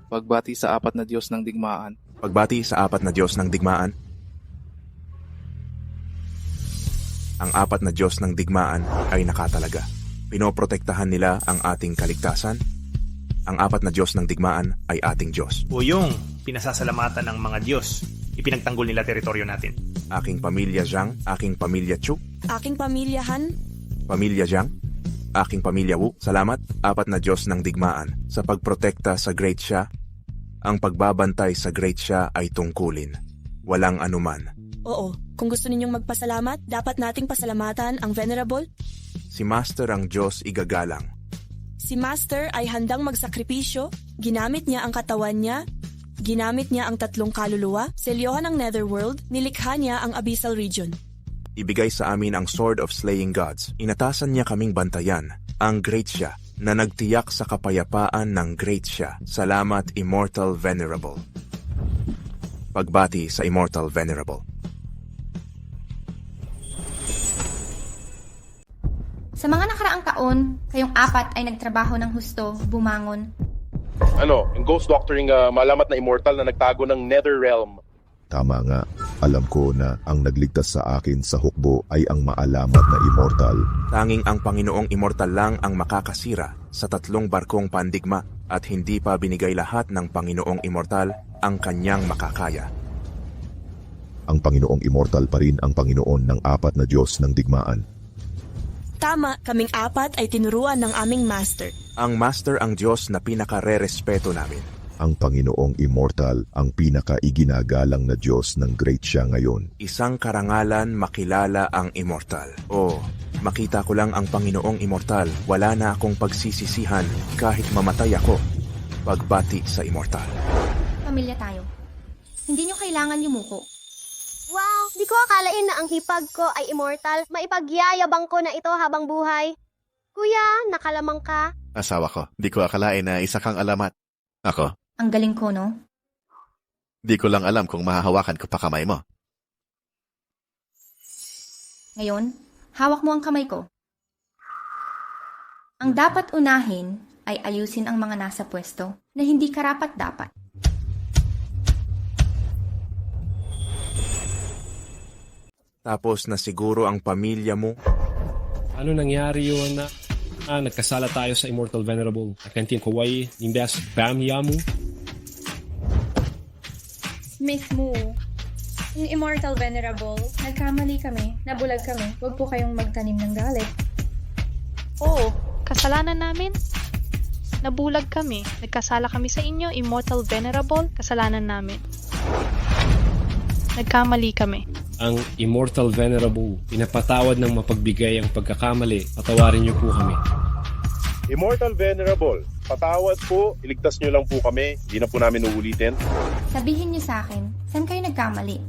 Pagbati sa apat na Diyos ng digmaan. Pagbati sa apat na Diyos ng digmaan. Ang apat na Diyos ng digmaan ay nakatalaga. Pinoprotektahan nila ang ating kaligtasan. Ang apat na Diyos ng digmaan ay ating Diyos. O yung pinasasalamatan ng mga Diyos. Ipinagtanggol nila teritoryo natin. Aking pamilya Zhang, aking pamilya Chu, Aking pamilya Han, pamilya Zhang, aking pamilya Wu. Salamat, apat na Diyos ng digmaan, sa pagprotekta sa Great Xia. Ang pagbabantay sa Great Xia ay tungkulin. Walang anuman. oo, kung gusto ninyong magpasalamat, dapat nating pasalamatan ang Venerable. Si Master ang Diyos igagalang. Si Master ay handang magsakripisyo, ginamit niya ang katawan niya, ginamit niya ang 3 kaluluwa, selyohan ang Netherworld, nilikha niya ang Abyssal Region. Ibigay sa amin ang Sword of Slaying Gods. Inatasan niya kaming bantayan, ang Great Xia, na nagtiyak sa kapayapaan ng Great Xia. Salamat, Immortal Venerable. Pagbati sa Immortal Venerable. Sa mga nakaraang taon, kayong apat ay nagtrabaho ng husto, bumangon. Ano, ang Ghost Doctor yung malamat na Immortal na nagtago ng Netherrealm. Tama nga, alam ko na ang nagligtas sa akin sa hukbo ay ang maalamat na Immortal. Tanging ang Panginoong Immortal lang ang makakasira sa 3 barkong pandigma at hindi pa binigay lahat ng Panginoong Immortal ang kanyang makakaya. Ang Panginoong Immortal pa rin ang Panginoon ng apat na Diyos ng digmaan. Tama, kaming apat ay tinuruan ng aming Master. Ang Master ang Diyos na pinaka-re-respeto namin. Ang Panginoong Immortal ang pinaka-iginagalang na Diyos ng Great Xia ngayon. Isang karangalan makilala ang Immortal. O, makita ko lang ang Panginoong Immortal, wala na akong pagsisisihan kahit mamatay ako. Pagbati sa Immortal. Pamilya tayo. Hindi nyo kailangan yumuko. Wow, di ko akalain na ang hipag ko ay immortal. Maipagyayabang ko na ito habang buhay. Kuya, nakalamang ka. Asawa ko, di ko akalain na isa kang alamat. Ako, Ang galing ko, no? di ko lang alam kung mahahawakan ko pa kamay mo. Ngayon, hawak mo ang kamay ko. Ang dapat unahin ay ayusin ang mga nasa pwesto na hindi karapat-dapat. Tapos na siguro ang pamilya mo. Ano nangyari yun na? Nagkasala tayo sa Immortal Venerable. Akantin Kawaii, Nimbas, Bam Yamu. Miss Moo, yung Immortal Venerable, nagkamali kami, nabulag kami. Huwag po kayong magtanim ng galit. Oo, kasalanan namin. Nabulag kami. Nagkasala kami sa inyo, Immortal Venerable. Kasalanan namin. Nagkamali kami. Ang Immortal Venerable, pinapatawad ng mapagbigay ang pagkakamali. Patawarin niyo po kami. Immortal Venerable, patawad po, iligtas nyo lang po kami, hindi na po namin uulitin. Sabihin niyo sa akin, saan kayo nagkamali?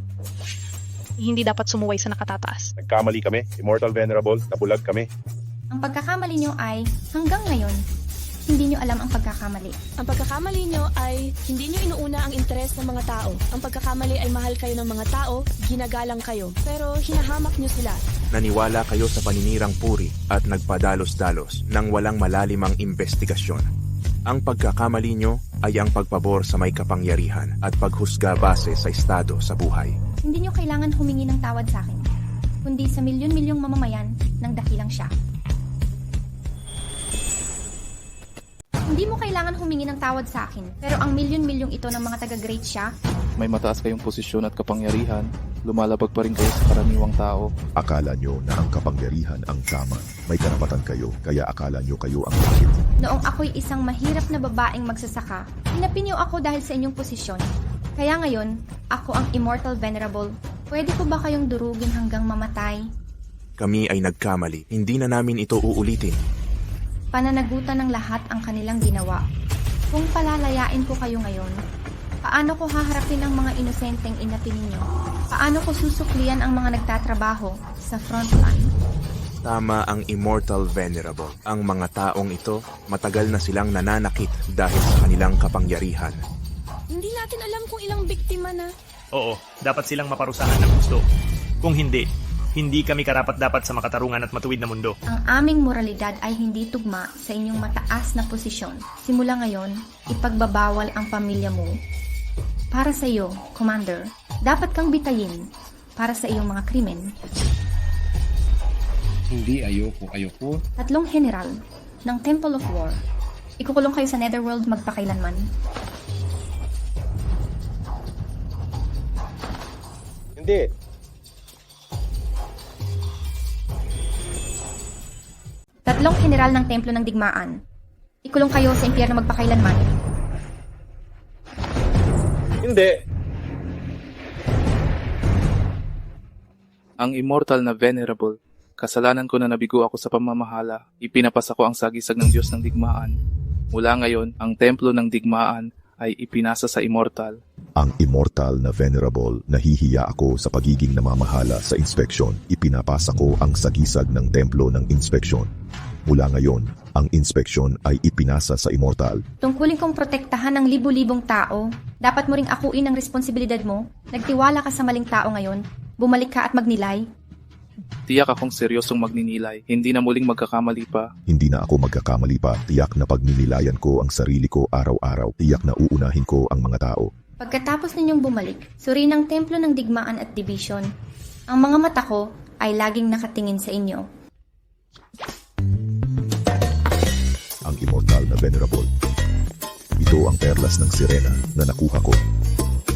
Hindi dapat sumuway sa nakatataas. Nagkamali kami, Immortal Venerable, nabulag kami. Ang pagkakamali niyo ay hanggang ngayon, hindi niyo alam ang pagkakamali. Ang pagkakamali nyo ay hindi nyo inuuna ang interes ng mga tao. Ang pagkakamali ay mahal kayo ng mga tao, ginagalang kayo, pero hinahamak nyo sila. Naniwala kayo sa paninirang puri at nagpadalos-dalos nang walang malalimang investigasyon. Ang pagkakamali nyo ay ang pagpabor sa may kapangyarihan at paghusga base sa estado sa buhay. Hindi niyo kailangan humingi ng tawad sa akin, kundi sa milyon-milyong mamamayan ng dakilang siya. Hindi mo kailangan humingi ng tawad sa akin, pero ang milyon-milyong ito ng mga taga-great siya, May mataas kayong posisyon at kapangyarihan, lumalabag pa rin kayo sa karaniwang tao. Akala nyo na ang kapangyarihan ang tama. May karapatan kayo, kaya akala nyo kayo ang langit. noong ako'y isang mahirap na babaeng magsasaka, hinapin niyo ako dahil sa inyong posisyon. Kaya ngayon, ako ang Immortal Venerable. Pwede ko ba kayong durugin hanggang mamatay? Kami ay nagkamali, hindi na namin ito uulitin. Pananagutan ng lahat ang kanilang ginawa. Kung palalayain ko kayo ngayon, paano ko haharapin ang mga inosenteng inapi ninyo? Paano ko susuklian ang mga nagtatrabaho sa frontline? Tama ang Immortal Venerable. Ang mga taong ito, matagal na silang nananakit dahil sa kanilang kapangyarihan. Hindi natin alam kung ilang biktima na. Oo, dapat silang maparusahan ng gusto. Kung hindi, hindi kami karapat-dapat sa makatarungan at matuwid na mundo. Ang aming moralidad ay hindi tugma sa inyong mataas na posisyon. Simula ngayon, ipagbabawal ang pamilya mo. Para sa iyo, Commander, dapat kang bitayin para sa iyong mga krimen. Hindi, ayoko. 3 general ng Temple of War. Ikukulong kayo sa Netherworld magpakailanman. Hindi. Tatlong general ng Templo ng Digmaan. Ikulong kayo sa impyerno magpakailanman. Hindi. Ang immortal na venerable, kasalanan ko na nabigo ako sa pamamahala, ipinapasa ko ang sagisag ng Diyos ng Digmaan. Mula ngayon, ang templo ng Digmaan ay ipinasa sa immortal. Ang immortal na venerable, nahihiya ako sa pagiging namamahala sa inspeksyon. Ipinapasa ko ang sagisag ng templo ng inspeksyon. Mula ngayon, ang inspeksyon ay ipinasa sa immortal. Tungkulin kong protektahan ng libu-libong tao. Dapat mo ring akuin ang responsibilidad mo. Nagtiwala ka sa maling tao ngayon. Bumalik ka at magnilay. Tiyak akong seryosong magninilay, hindi na muling magkakamali pa. Hindi na ako magkakamali pa. Tiyak na pagninilayan ko ang sarili ko araw-araw. Tiyak na uunahin ko ang mga tao. Pagkatapos ninyong bumalik, suriin ang Templo ng Digmaan at Division. Ang mga mata ko ay laging nakatingin sa inyo. Ang immortal na venerable. Ito ang perlas ng sirena na nakuha ko.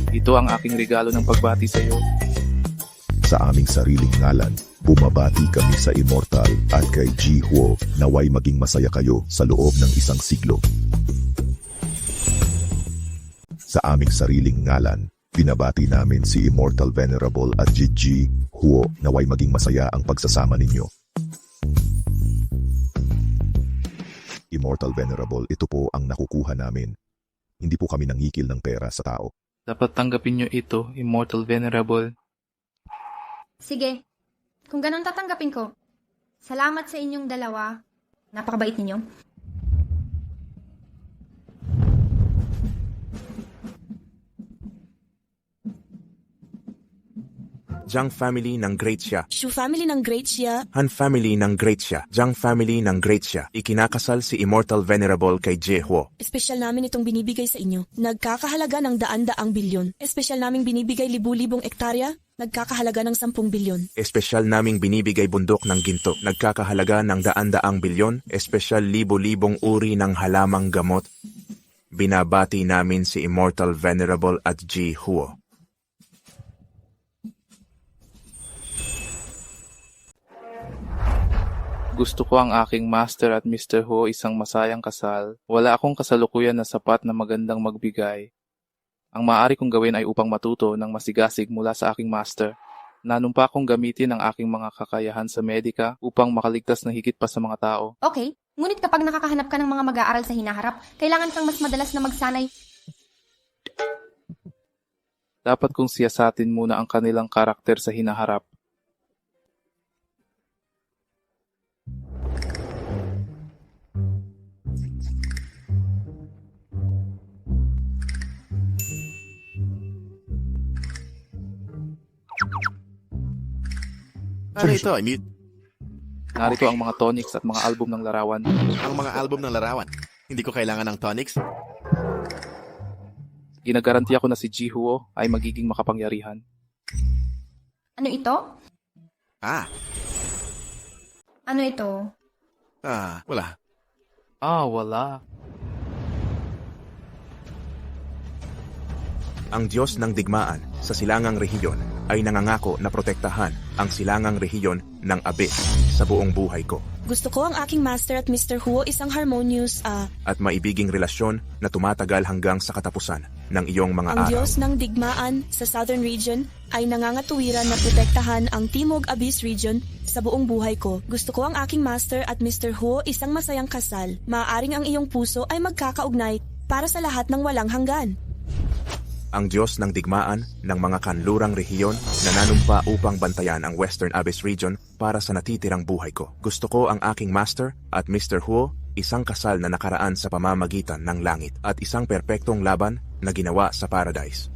Ito ang aking regalo ng pagbati sa iyo. Sa aming sariling ngalan, bumabati kami sa immortal at kay Ji Huo, naway maging masaya kayo sa loob ng 1 siglo. Sa aming sariling ngalan, binabati namin si Immortal Venerable at Ji Huo, naway maging masaya ang pagsasama ninyo. Immortal Venerable, ito po ang nakukuha namin. Hindi po kami nangikil ng pera sa tao. Dapat tanggapin niyo ito, Immortal Venerable. Sige, kung ganun tatanggapin ko. Salamat sa inyong dalawa. Napakabait ninyo. Jiang family ng great siya. Shu family ng great siya. Han family ng great siya. Jiang family ng great siya. Ikinakasal si Immortal Venerable kay Jie Huo. Espesyal namin itong binibigay sa inyo. Nagkakahalaga ng daan-daang bilyon. Espesyal naming binibigay libu-libong ektarya. nagkakahalaga ng 10 bilyon. Espesyal naming binibigay bundok ng ginto. Nagkakahalaga ng daan-daang bilyon. Espesyal libo-libong uri ng halamang gamot. Binabati namin si Immortal Venerable at Ji Huo. Gusto ko ang aking Master at Mr. Ho isang masayang kasal. Wala akong kasalukuyan na sapat na magandang magbigay. Ang maaari kong gawin ay upang matuto ng masigasig mula sa aking Master. Nanumpa kong gamitin ang aking mga kakayahan sa medika upang makaligtas na higit pa sa mga tao. Okay, ngunit kapag nakakahanap ka ng mga mag-aaral sa hinaharap, kailangan kang mas madalas na magsanay. Dapat kong siyasatin muna ang kanilang karakter sa hinaharap. Ano ito? Narito ang mga tonics at mga album ng larawan. Ang mga album ng larawan. Hindi ko kailangan ng tonics. Ginagarantiya ko na si Ji Huo ay magiging makapangyarihan. Ano ito? Ano ito? Wala. Wala. Ang Diyos ng digmaan sa silangang rehiyon ay nangangako na protektahan ang silangang rehiyon ng Abyss sa buong buhay ko. Gusto ko ang aking Master at Mr. Huo isang harmonious, at maibiging relasyon na tumatagal hanggang sa katapusan ng iyong mga Ang araw. Diyos ng digmaan sa Southern Region ay nangangatuwiran na protektahan ang Timog Abyss Region sa buong buhay ko. Gusto ko ang aking Master at Mr. Huo isang masayang kasal. Maaaring ang iyong puso ay magkakaugnay para sa lahat ng walang hanggan. Ang Diyos ng digmaan ng mga kanlurang rehiyon na nanumpa upang bantayan ang Western Abyss Region para sa natitirang buhay ko. Gusto ko ang aking Master at Mr. Huo isang kasal na nakaraan sa pamamagitan ng langit at isang perpektong laban na ginawa sa Paradise.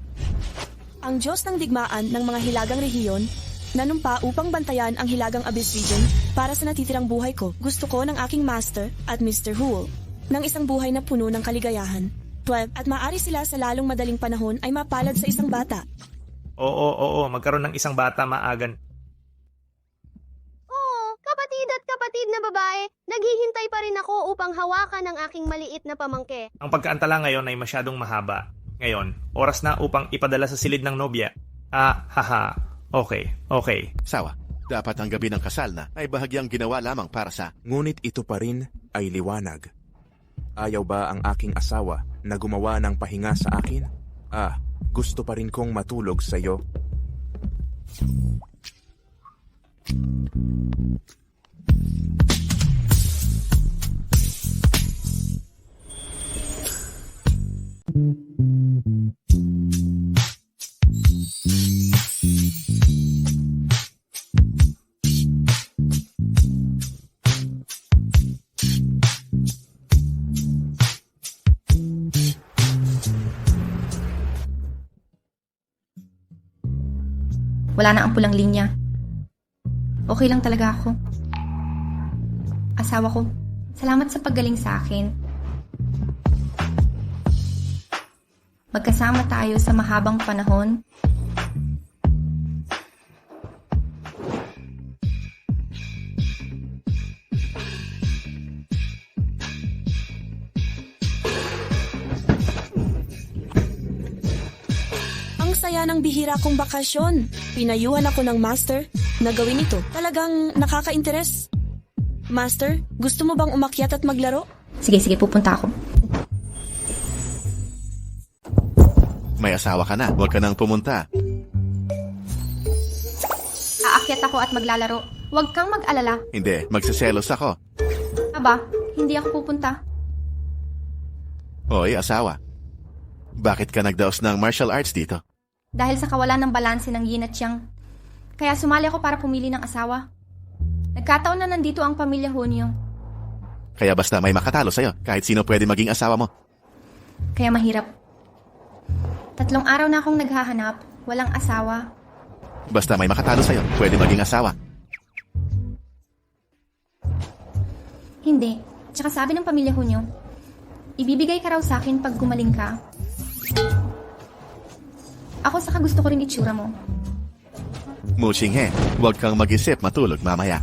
Ang Diyos ng digmaan ng mga hilagang rehiyon nanumpa upang bantayan ang hilagang Abyss Region para sa natitirang buhay ko. Gusto ko ng aking Master at Mr. Huo ng isang buhay na puno ng kaligayahan. 12 at maaari sila sa lalong madaling panahon ay mapalad sa isang bata. Oo, magkaroon ng isang bata maagan. Kapatid na babae, naghihintay pa rin ako upang hawakan ang aking maliit na pamangke. Ang pagkaantala ngayon ay masyadong mahaba. Ngayon, oras na upang ipadala sa silid ng nobya. Okay. Sawa, dapat ang gabi ng kasal na ay bahagyang ginawa lamang para sa... Ngunit ito pa rin ay liwanag. Ayaw ba ang aking asawa na gumawa ng pahinga sa akin? Gusto pa rin kong matulog sa iyo. Wala na ang pulang linya. Okay lang talaga ako. Asawa ko, salamat sa paggaling sa akin. Magkasama tayo sa mahabang panahon. Saya ng bihira kong bakasyon. Pinayuhan ako ng Master na gawin ito. Talagang nakaka-interes. Master, gusto mo bang umakyat at maglaro? Sige, pupunta ako. May asawa ka na, huwag ka nang pumunta. Aakyat ako at maglalaro. Huwag kang mag-alala. Hindi, magsiselos ako. Aba, hindi ako pupunta. Hoy, asawa. Bakit ka nagdaos ng martial arts dito? Dahil sa kawalan ng balanse ng yin at yang. Kaya sumali ako para pumili ng asawa. Nagkataon na nandito ang pamilya Hunyo. Kaya basta may makatalo sa'yo, kahit sino pwede maging asawa mo. Kaya mahirap. 3 araw na akong naghahanap, walang asawa. Basta may makatalo sa'yo, pwede maging asawa. Hindi. Tsaka sabi ng pamilya Hunyo, ibibigay ka raw sa akin pag gumaling ka. Ako saka gusto ko rin itsura mo. Muchinghe, huwag kang mag-isip matulog mamaya.